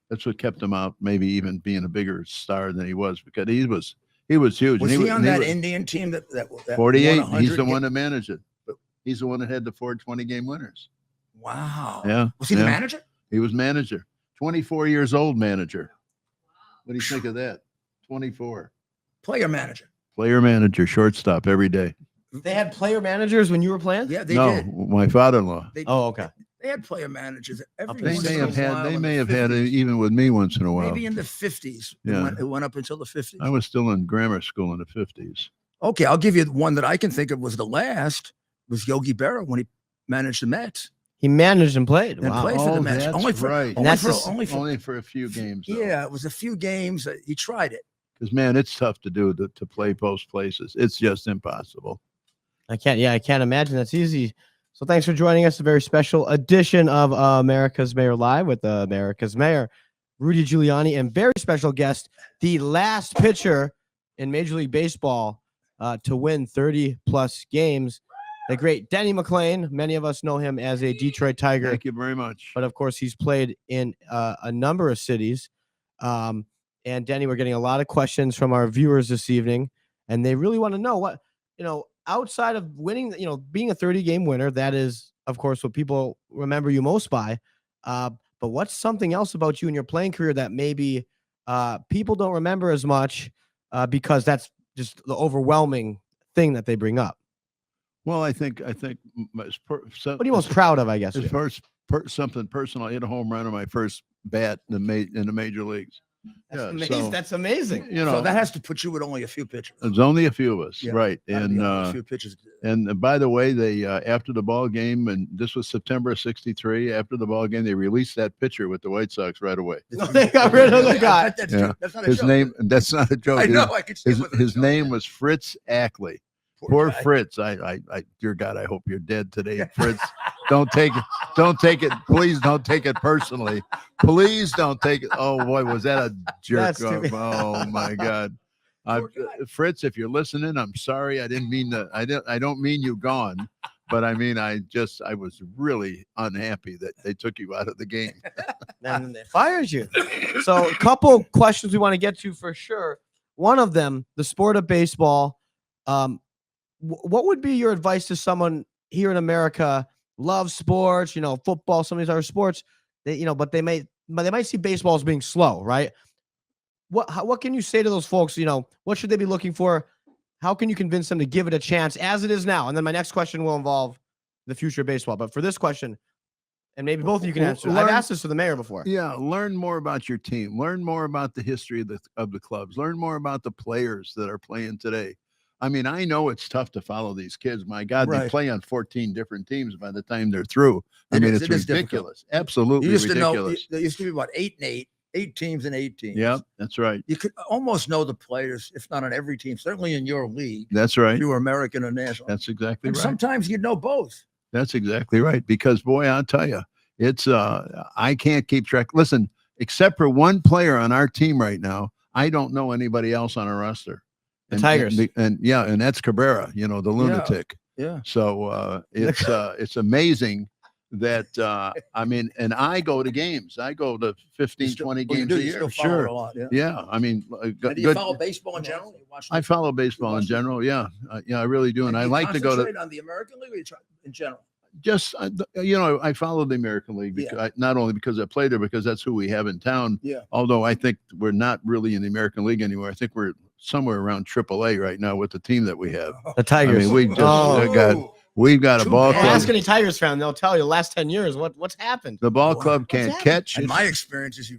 that's what kept him out, maybe even being a bigger star than he was, because he was huge. Was he on that Indian team that 48? He's the one that managed it. He's the one that had the 4 20-game winners. Wow. Yeah. Was he the manager? He was manager. 24 years old manager. What do you think of that? 24. Player manager. Player manager, shortstop every day. They had player managers when you were playing? Yeah, they no, did. my father-in-law. They, Oh, okay. They had player managers every They once may in have a had. while They in may the have had it 50s. even with me once in a while. Maybe in the 50s. Yeah. It went up until the 50s. I was still in grammar school in the 50s. Okay, I'll give you one that I can think of was the last. Was Yogi Berra when he managed the Mets. He managed and played. And Wow. played for the Mets. That's Only for, right. Only, That's for, just- only for a few games. Though. Yeah, it was a few games. He tried it. Because man, it's tough to do to play both places. It's just impossible. I can't imagine that's easy. So thanks for joining us. A very special edition of America's Mayor Live with America's Mayor, Rudy Giuliani, and very special guest, the last pitcher in Major League Baseball to win 30-plus games, the great Denny McLain. Many of us know him as a Detroit Tiger. Thank you very much. But of course, he's played in a number of cities. And Denny, we're getting a lot of questions from our viewers this evening, and they really want to know what, outside of winning, being a 30-game winner, that is, of course, what people remember you most by. But what's something else about you in your playing career that maybe people don't remember as much because that's just the overwhelming thing that they bring up? Well, I think. What are you most proud of, I guess? As far as something personal, I hit a home run on my first bat in the major leagues. That's Yeah, amazing. so, That's amazing. So that has to put you with only a few pitchers. there's only a few of us, Yeah, right? Gotta be And only a few pitchers. and by the way, they after the ball game, and this was September of '63. After the ball game, they released that pitcher with the White Sox right away. No, they got rid of the guy. That's Yeah. true. That's not a His joke. name. That's not a joke. I know. I could see it wasn't a His joke. name was Fritz Ackley. Poor guy. Fritz. I, dear God, I hope you're dead today, Fritz. Don't take it. Please don't take it personally. Please don't take it. Oh boy, was that a jerk? That's too- Oh my God. Poor guy. Fritz, if you're listening, I'm sorry. I didn't mean to. I don't mean you gone, but I mean I was really unhappy that they took you out of the game. And they fires you. So a couple questions we want to get to for sure. One of them, the sport of baseball. What would be your advice to someone here in America, loves sports, football, some of these other sports, but they might see baseball as being slow, right? What can you say to those folks? What should they be looking for? How can you convince them to give it a chance as it is now? And then my next question will involve the future of baseball. But for this question, and maybe both of you can answer. I've asked this to the mayor before. Yeah, learn more about your team. Learn more about the history of the clubs. Learn more about the players that are playing today. I mean, I know it's tough to follow these kids. My God, they Right. play on 14 different teams by the time they're through. I It mean, is- it's it is ridiculous. Absolutely You used ridiculous. to know there used to be about 8 and 8, 8 teams and 8 teams. Yeah, that's right. You could almost know the players, if not on every team, certainly in your league, That's right. if you were American or national. That's exactly And right. sometimes you'd know both. That's exactly right. Because boy, I'll tell you, it's I can't keep track. Listen, except for one player on our team right now, I don't know anybody else on our roster. The Tigers. And that's Cabrera, the lunatic. Yeah. So it's amazing that I mean, and I go to games. I go to 15, 20 Well, you games do. a You year. still follow it Sure. a lot. Yeah. Yeah. I mean, And do you good. follow baseball in general? You watch I follow baseball in watch- general. Yeah. I really do. And I you like to go to concentrate on the American League or you try in general? just I follow the American League because not only because I played there, because that's who we have in town. Yeah. Although I think we're not really in the American League anymore. I think we're somewhere around AAA right now with the team that we have. The Tigers. I mean, we just Oh. we've got a Too ball bad. club. Ask any Tigers fan, they'll tell you the last 10 years what's happened. The ball Wow. club can't happened? catch. And my experience is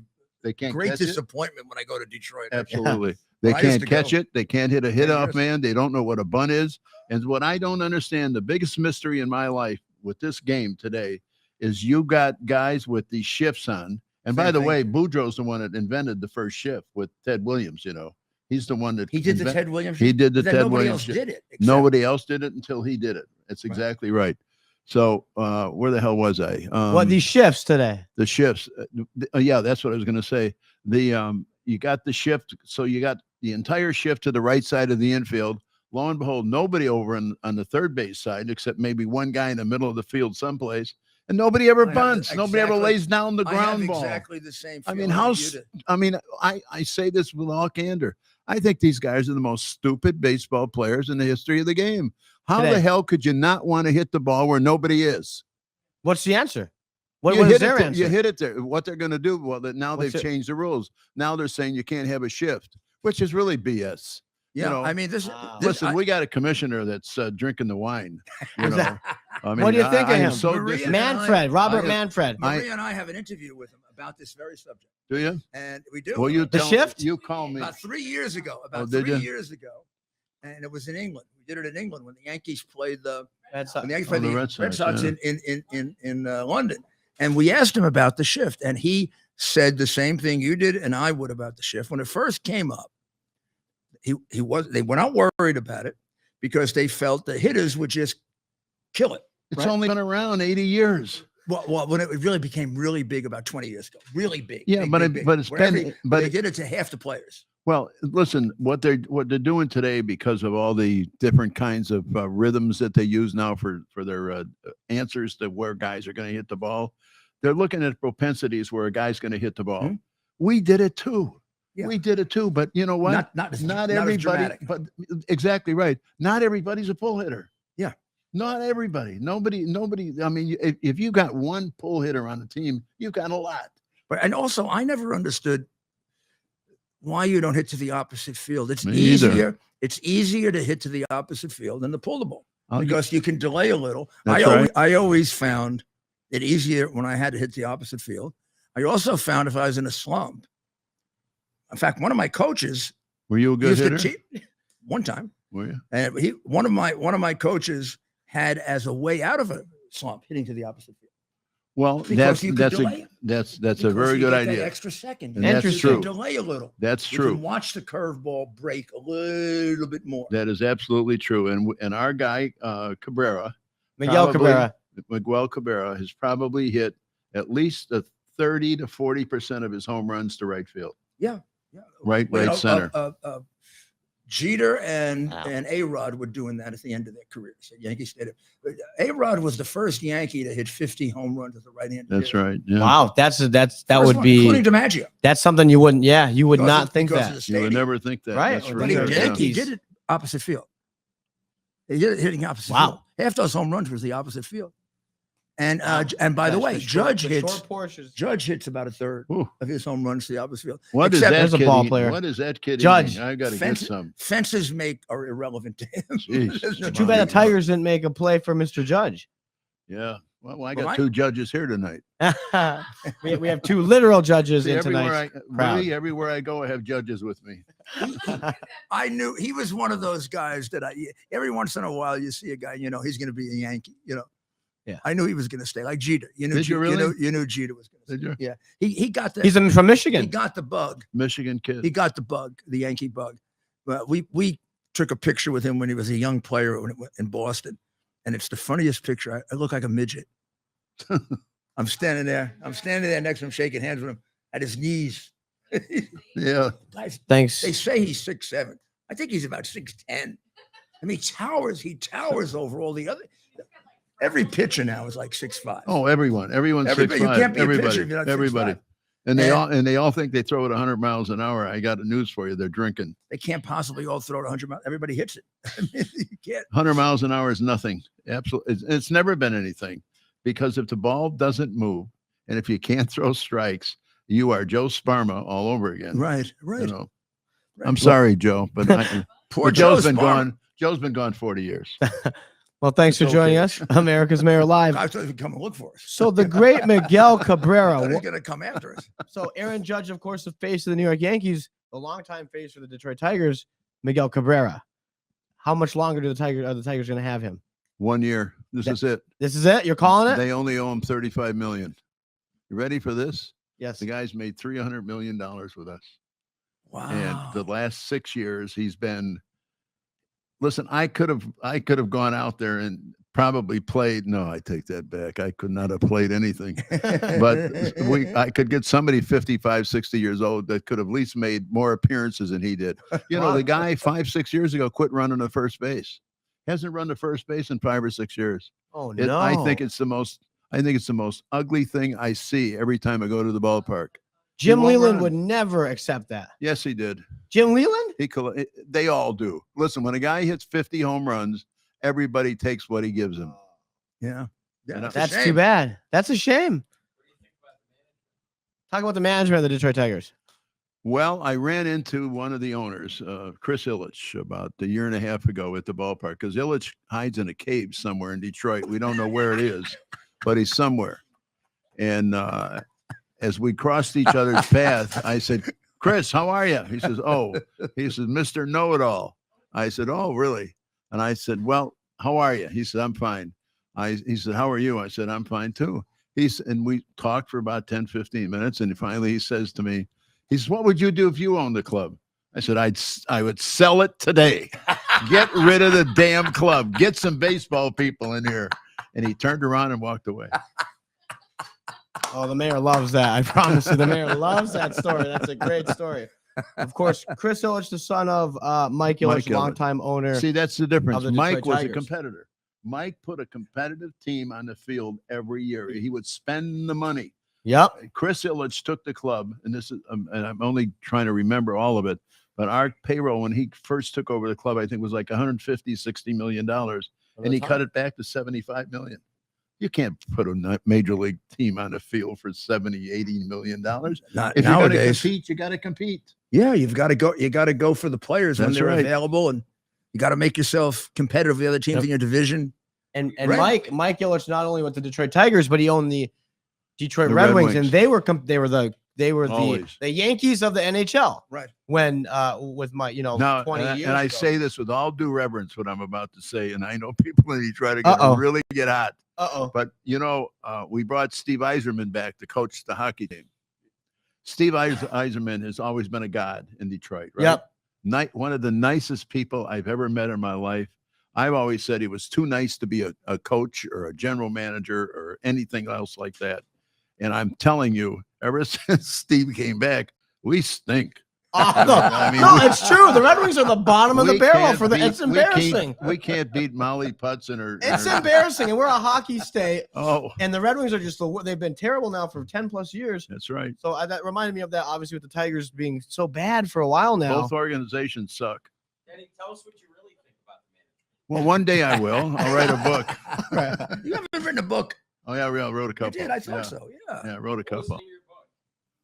They can't great catch it. disappointment when I go to Detroit. Absolutely. They Well, I used can't to catch go. it. They can't hit a hit off years. man. They don't know what a bunt is. And what I don't understand, the biggest mystery in my life with this game today is you got guys with these shifts on. And by Same the thing. way, Boudreaux's the one that invented the first shift with Ted Williams, He's the one that He did the invent- Ted Williams. He did the That Ted nobody Williams else shift. did it. except- Nobody else did it until he did it. That's Right. exactly right. So where the hell was I? What these shifts today? The shifts. Yeah, that's what I was going to say. You got the shift. So you got the entire shift to the right side of the infield. Lo and behold, nobody over on the third base side, except maybe one guy in the middle of the field someplace. And nobody ever I have the- bunts. Nobody ever exactly- lays down the I have ground ball. exactly the same. I mean, feeling how that you did. I say this with all candor. I think these guys are the most stupid baseball players in the history of the game. How Today. the hell could you not want to hit the ball where nobody is? What's the answer? What You is hit their it, answer? you hit it there. What they're going to do? Well, now What's they've it? changed the rules. Now they're saying you can't have a shift, which is really BS. Yeah, You know, I mean, listen, we got a commissioner that's drinking the wine. You know, I mean, What do you think of I am him? so Maria dis- and I- Manfred, Robert I- Manfred. Maria and I have an interview with him about this very subject, Do you? and we do. Well, you The tell shift? You call me. About 3 years ago. About did 3 you? years ago, and it was in England. We did it in England when the Yankees played the Red Sox. when the Yankees Oh, played the the Red Sox, in London, and we asked him about the shift, and he said the same thing you did and I would about the shift when it first came up. They were not worried about it because they felt the hitters would just kill it. It's right? only been around 80 years. Well, when it really became really big about 20 years ago, really big. Yeah, big, but big, it- big. but it's Where been- but they it- did it to half the players. Well, listen, what they're doing today, because of all the different kinds of rhythms that they use now for their answers to where guys are going to hit the ball, they're looking at propensities where a guy's going to hit the ball. Mhm. We did it too. Yeah. We did it too. But you know what? Not as everybody. dramatic. But exactly right. Not everybody's a pull hitter. Yeah. Not everybody. Nobody. I mean, if you got one pull hitter on the team, you've got a lot. But and also, I never understood why you don't hit to the opposite field. It's Me either. easier. It's easier to hit to the opposite field than to pull the ball I'll gi- because you can delay a little. That's I always found it easier when I had to hit the opposite field. I also found if I was in a slump. In fact, one of my coaches Were you a good used hitter? to cheat one time, Were you? and one of my coaches had as a way out of a slump hitting to the opposite field. Well, Because you could delay it. that's a Because very you good get that idea. extra second. And that's You can true. delay a little. That's You true. can watch the curveball break a little bit more. That is absolutely true. And our guy Cabrera, Miguel probably- Cabrera. Miguel Cabrera, has probably hit at least 30 to 40% of his home runs to right field. Yeah. Right center. Jeter and Wow. A-Rod were doing that at the end of their careers at Yankee Stadium. A-Rod was the first Yankee to hit 50 home runs as a right-handed That's hitter. right. Yeah. Wow, that First would one, including be DiMaggio. that's something you wouldn't. Yeah, you would Because not of- think because of that. the You would stadium. never think that. Right, That's or for But he New sure. York did, Yeah. Yankees. he did it opposite field. He did it hitting opposite Wow. field. Half those home runs was the opposite field. And Wow. and by the That's way, Judge hits Porsches. Judge hits about a third Ooh. of his home runs to the opposite field. What is Except that there's a kid ball eating? player. What is that kid Judge. eating? I got to get Fence- some. Fences are irrelevant to him. Jeez. There's no- Too bad the Tigers didn't make a play for Mr. Judge. Yeah. Well, I Well, got I- two judges here tonight. we have two literal judges See, in everywhere tonight's I crowd. really, everywhere I go, I have judges with me. I knew he was one of those guys that every once in a while you see a guy, he's going to be a Yankee, Yeah. I knew he was going to stay like Jeter. You knew, Did you really? You knew Jeter was going to Did stay. you? Yeah. He got the, He's from he Michigan. got the bug. Michigan kid. He got the bug, the Yankee bug. But we took a picture with him when he was a young player in Boston. And it's the funniest picture. I look like a midget. I'm standing there next to him, shaking hands with him at his knees. Yeah. Guys, Thanks. they say he's 6'7". I think he's about 6'10". I mean, he towers over all the other. Every pitcher now is like 6'5". Oh, everyone's Everybody- 6'5". you can't be a pitcher Everybody. if you're not Everybody. 6'5". And they all think they throw it 100 miles an hour. I got news for you. They're drinking. They can't possibly all throw it 100 miles. Everybody hits it. I mean, you can't. 100 miles an hour is nothing. Absolutely. It's never been anything, because if the ball doesn't move and if you can't throw strikes, you are Joe Sparma all over again. Right. You know, Right. I'm sorry, Joe, but Poor Joe's Joe been Sparma. gone. Joe's been gone 40 years. Well, thanks for It's joining okay. us, America's Mayor Live. I thought he'd come and look for us. So the great Miguel Cabrera. He's going to come after us. So Aaron Judge, of course, the face of the New York Yankees, the longtime face for the Detroit Tigers, Miguel Cabrera. How much longer are the Tigers going to have him? 1 year. This is it. This is it? You're calling it? They only owe him $35 million. You ready for this? Yes. The guy's made $300 million with us. Wow. And the last 6 years he's been, listen, I could have gone out there and probably played. No, I take that back. I could not have played anything, but I could get somebody 55, 60 years old that could have at least made more appearances than he did. You know, the guy 5-6 years ago quit running to first base. Hasn't run to first base in 5 or 6 years. Oh, no. I think it's the most ugly thing I see every time I go to the ballpark. Jim won't Leland run. would never accept that. Yes, he did. Jim Leland? They all do. Listen, when a guy hits 50 home runs, everybody takes what he gives him. Yeah. And a That's too shame. bad. That's a shame. Talk about the management of the Detroit Tigers. Well, I ran into one of the owners, Chris Illich, about a year and a half ago at the ballpark, because Illich hides in a cave somewhere in Detroit. We don't know where it is, but he's somewhere. And as we crossed each other's path, I said, Chris, how are you? He says, Mr. Know-It-All. I said, oh, really? And I said, well, how are you? He said, I'm fine. He said, how are you? I said, I'm fine too. And we talked for about 10, 15 minutes. And finally he says to me, he says, what would you do if you owned the club? I said, I would sell it today. Get rid of the damn club. Get some baseball people in here. And he turned around and walked away. Oh, the mayor loves that. I promise you, the mayor loves that story. That's a great story. Of course, Chris Illich, the son of Mike Illich, longtime owner. See, that's the difference. the Mike Detroit was Tigers. a competitor. Mike put a competitive team on the field every year. He would spend the money. Yep. Chris Illich took the club, and this is, and I'm only trying to remember all of it, but our payroll when he first took over the club, I think was like $150-60 million, and he cut it back to 75 million. You can't put a major league team on the field for $70-80 million. Not If nowadays. you're going to compete, you got to compete. Yeah, you've got to go. You got to go for the players when That's they're right. available, and you got to make yourself competitive with the other teams in your division. And Right. Mike Illich not only went to Detroit Tigers, but he owned the Detroit The Red Red Wings, Wings. and they were Always. the Yankees of the NHL. Right. When with my 20 years and I ago. say this with all due reverence, what I'm about to say, and I know people in Detroit are going to really get hot. But we brought Steve Yzerman back to coach the hockey team. Steve Yzerman has always been a god in Detroit, right? Yep. One of the nicest people I've ever met in my life. I've always said he was too nice to be a coach or a general manager or anything else like that. And I'm telling you, ever since Steve came back, we stink. I mean, it's true. The Red Wings are the bottom of the barrel for the. It's embarrassing. We can't beat Molly Putz It's embarrassing, and we're a hockey state. Oh, and the Red Wings are just they've been terrible now for 10 plus years. That's right. So that reminded me of that, obviously, with the Tigers being so bad for a while now. Both organizations suck. Denny, tell us what you really think about the man. Well, one day I will. I'll write a book. You haven't written a book. Oh yeah, I wrote a You couple. did. I thought so. Yeah. Yeah, I wrote a What was couple. in your book?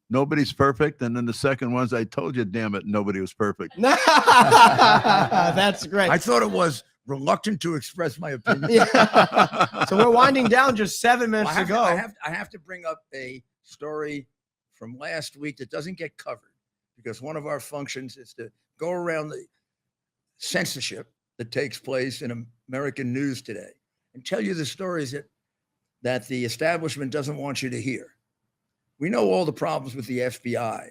Nobody's perfect, and then the second one's I told you, damn it, nobody was perfect. That's great. I thought it was reluctant to express my opinion. Yeah. So we're winding down just 7 minutes I to go. I have to bring up a story from last week that doesn't get covered because one of our functions is to go around the censorship that takes place in American news today and tell you the stories that the establishment doesn't want you to hear. We know all the problems with the FBI,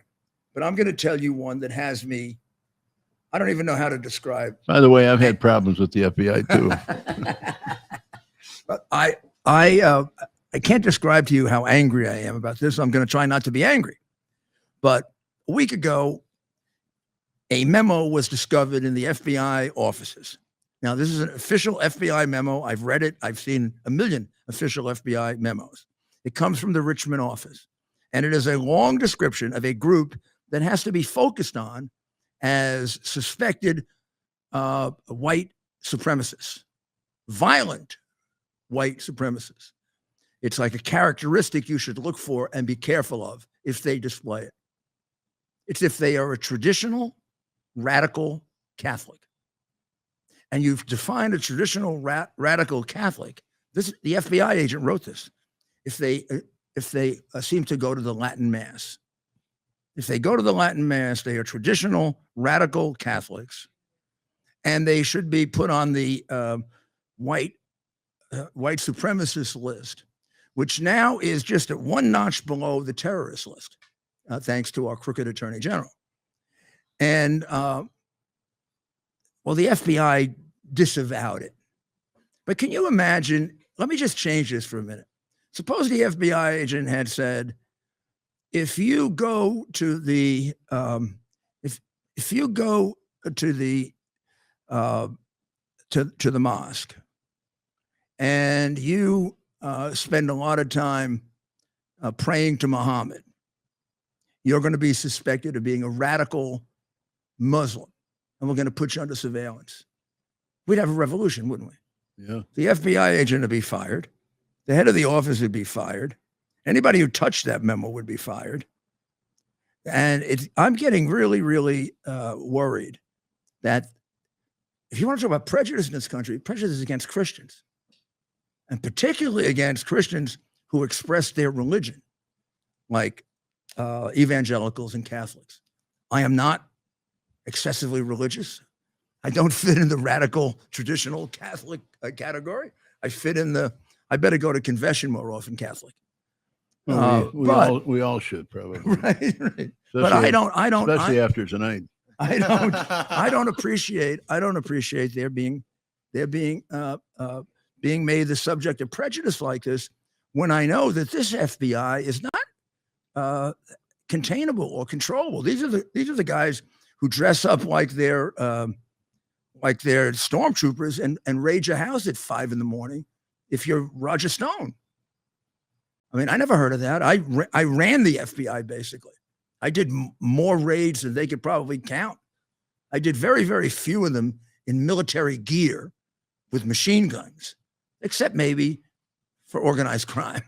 but I'm going to tell you one that has me, I don't even know how to describe. By the way, I've had problems with the FBI too. But I can't describe to you how angry I am about this. I'm going to try not to be angry. But a week ago, a memo was discovered in the FBI offices. Now, this is an official FBI memo. I've read it. I've seen a million official FBI memos. It comes from the Richmond office. And it is a long description of a group that has to be focused on as suspected white supremacists, violent white supremacists. It's like a characteristic you should look for and be careful of if they display it. It's if they are a traditional radical Catholic. And you've defined a traditional radical Catholic. The FBI agent wrote this. If they seem to go to the Latin Mass. If they go to the Latin Mass, they are traditional radical Catholics, and they should be put on the white supremacist list, which now is just at one notch below the terrorist list, thanks to our crooked Attorney General. And well, the FBI disavowed it. But can you imagine? Let me just change this for a minute. Suppose the FBI agent had said, if you go to the if you go to the mosque and you spend a lot of time praying to Muhammad, you're going to be suspected of being a radical Muslim, and we're going to put you under surveillance. We'd have a revolution, wouldn't we? Yeah. The FBI agent would be fired. The head of the office would be fired. Anybody who touched that memo would be fired. And I'm getting really, really worried that if you want to talk about prejudice in this country, prejudice is against Christians, and particularly against Christians who express their religion, like evangelicals and Catholics. I am not excessively religious. I don't fit in the radical traditional Catholic category. I fit in I better go to confession more often Catholic. Well, we all should probably. Right. But especially after tonight. I don't appreciate there being being made the subject of prejudice like this when I know that this FBI is not containable or controllable. These are the guys who dress up like they're stormtroopers and rage a house at 5 a.m. if you're Roger Stone. I mean, I never heard of that. I ran the FBI basically. I did more raids than they could probably count. I did very, very few of them in military gear with machine guns, except maybe for organized crime,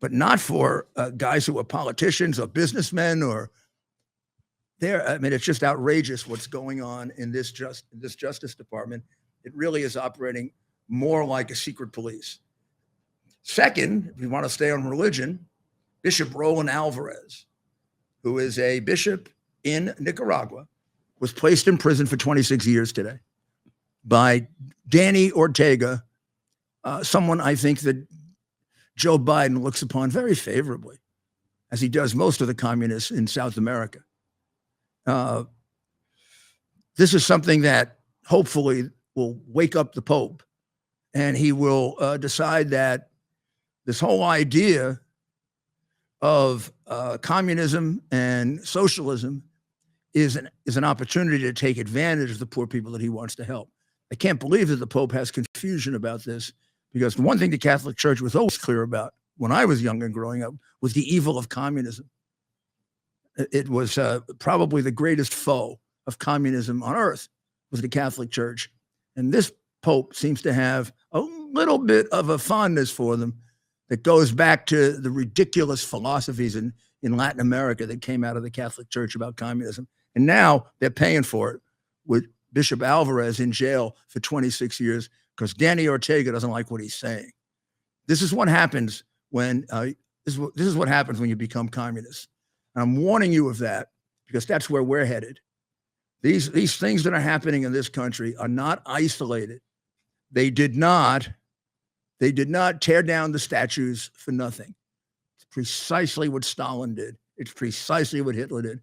but not for guys who are politicians or businessmen I mean, it's just outrageous what's going on in this Justice Department. It really is operating more like a secret police. Second, if you want to stay on religion, Bishop Roland Alvarez, who is a bishop in Nicaragua, was placed in prison for 26 years today by Danny Ortega, someone I think that Joe Biden looks upon very favorably, as he does most of the communists in South America. This is something that hopefully will wake up the Pope, and he will decide that this whole idea of communism and socialism is an opportunity to take advantage of the poor people that he wants to help. I can't believe that the Pope has confusion about this, because the one thing the Catholic Church was always clear about when I was young and growing up was the evil of communism. It was probably the greatest foe of communism on earth was the Catholic Church. And this Pope seems to have a little bit of a fondness for them that goes back to the ridiculous philosophies in Latin America that came out of the Catholic Church about communism. And now they're paying for it with Bishop Alvarez in jail for 26 years because Danny Ortega doesn't like what he's saying. This is what happens when this is what happens when you become communist. And I'm warning you of that because that's where we're headed. These things that are happening in this country are not isolated. They did not tear down the statues for nothing. It's precisely what Stalin did. It's precisely what Hitler did.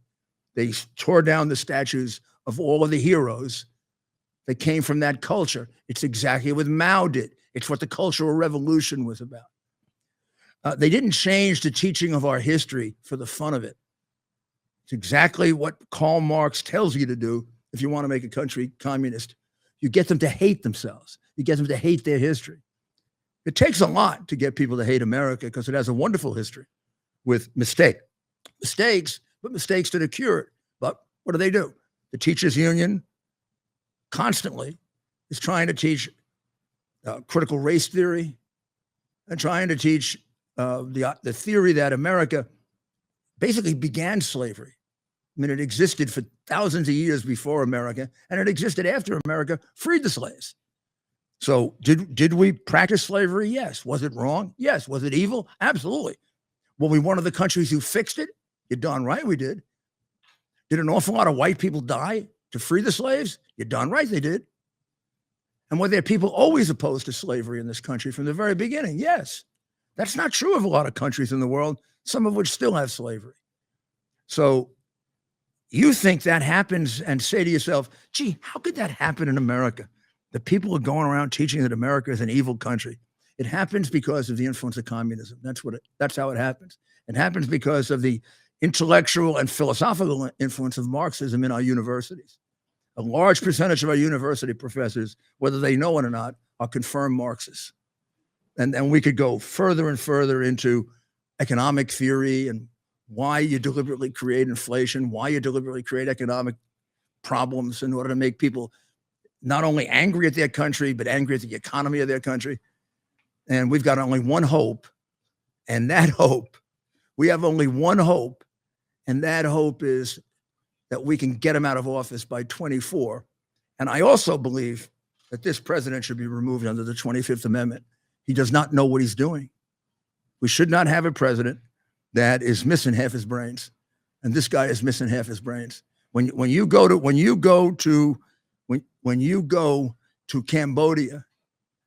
They tore down the statues of all of the heroes that came from that culture. It's exactly what Mao did. It's what the Cultural Revolution was about. They didn't change the teaching of our history for the fun of it. It's exactly what Karl Marx tells you to do if you want to make a country communist. You get them to hate themselves. You get them to hate their history. It takes a lot to get people to hate America because it has a wonderful history with mistakes that are cured. But what do? The teachers union constantly is trying to teach critical race theory and trying to teach the theory that America basically began slavery. I mean, it existed for thousands of years before America, and it existed after America freed the slaves. So did we practice slavery? Yes. Was it wrong? Yes. Was it evil? Absolutely. Were we one of the countries who fixed it? You're darn right we did. Did an awful lot of white people die to free the slaves? You're darn right they did. And were there people always opposed to slavery in this country from the very beginning? Yes. That's not true of a lot of countries in the world, some of which still have slavery. So you think that happens and say to yourself, gee, how could that happen in America? The people are going around teaching that America is an evil country. It happens because of the influence of communism. That's how it happens. It happens because of the intellectual and philosophical influence of Marxism in our universities. A large percentage of our university professors, whether they know it or not, are confirmed Marxists. And we could go further and further into economic theory and why you deliberately create inflation, why you deliberately create economic problems in order to make people not only angry at their country, but angry at the economy of their country. And we've got only one hope. And that hope, we have only one hope. And that hope is that we can get him out of office by 24. And I also believe that this president should be removed under the 25th Amendment. He does not know what he's doing. We should not have a president that is missing half his brains. And this guy is missing half his brains. When you go to Cambodia,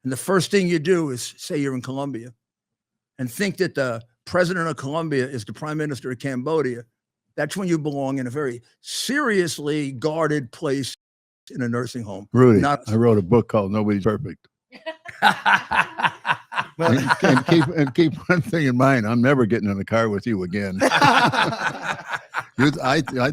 and the first thing you do is say you're in Colombia, and think that the president of Colombia is the prime minister of Cambodia, that's when you belong in a very seriously guarded place in a nursing home. Rudy, I wrote a book called Nobody's Perfect. and keep one thing in mind. I'm never getting in a car with you again. I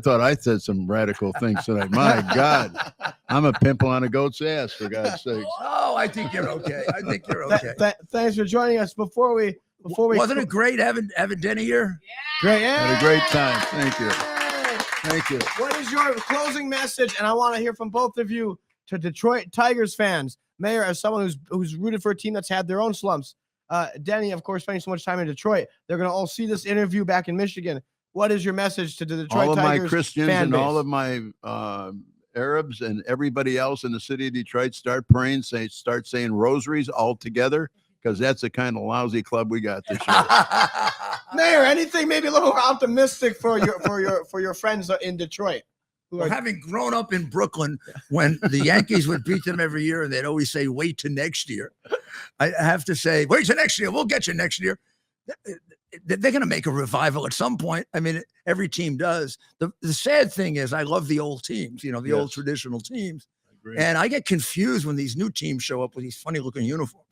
thought I said some radical things tonight. My God, I'm a pimple on a goat's ass, for God's sake. Oh, I think you're okay. I think you're okay. Thanks for joining us. Before we wasn't it great having Denny here? Great, Had a great time. Thank you. Thank you. What is your closing message? And I want to hear from both of you to Detroit Tigers fans. Mayor, as someone who's rooted for a team that's had their own slumps. Denny, of course, spending so much time in Detroit. They're going to all see this interview back in Michigan. What is your message to the Detroit all of Tigers my Christians fan and base? all of my Arabs and everybody else in the city of Detroit? Start praying, start saying rosaries all together, because that's the kind of lousy club we got this year. Mayor, anything maybe a little optimistic for your friends in Detroit? Well, having grown up in Brooklyn when the Yankees would beat them every year and they'd always say, wait till next year. I have to say, wait till next year. We'll get you next year. They're going to make a revival at some point. I mean, every team does. The sad thing is I love the old teams, the old traditional teams. And I get confused when these new teams show up with these funny looking uniforms.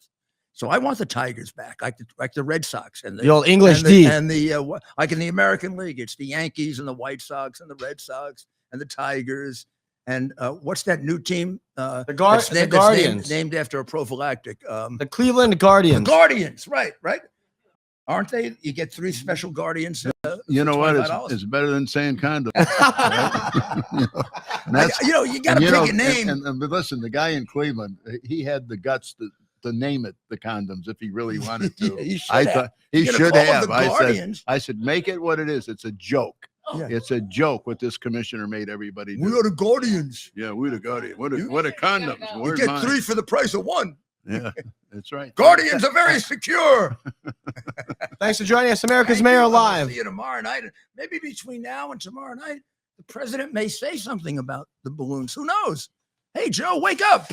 So I want the Tigers back, like the Red Sox and the old English D. And like in the American League, it's the Yankees and the White Sox and the Red Sox and the Tigers. And what's that new team? The Guardians. That's named after a prophylactic. The Cleveland Guardians. The Guardians, right. Aren't they? You get 3 special Guardians. You know what? It's better than saying condom. You got to pick a name. And listen, the guy in Cleveland, he had the guts to name it the condoms if he really wanted to. I thought he should have. I said, make it what it is. It's a joke. Yeah. It's a joke what this commissioner made everybody do. We are the Guardians. Yeah, we're the Guardians. What a condoms. You get 3 for the price of 1. Yeah, that's right. Guardians are very secure. Thanks for joining us, America's Mayor Live. See you tomorrow night. Maybe between now and tomorrow night, the president may say something about the balloons. Who knows? Hey, Joe, wake up.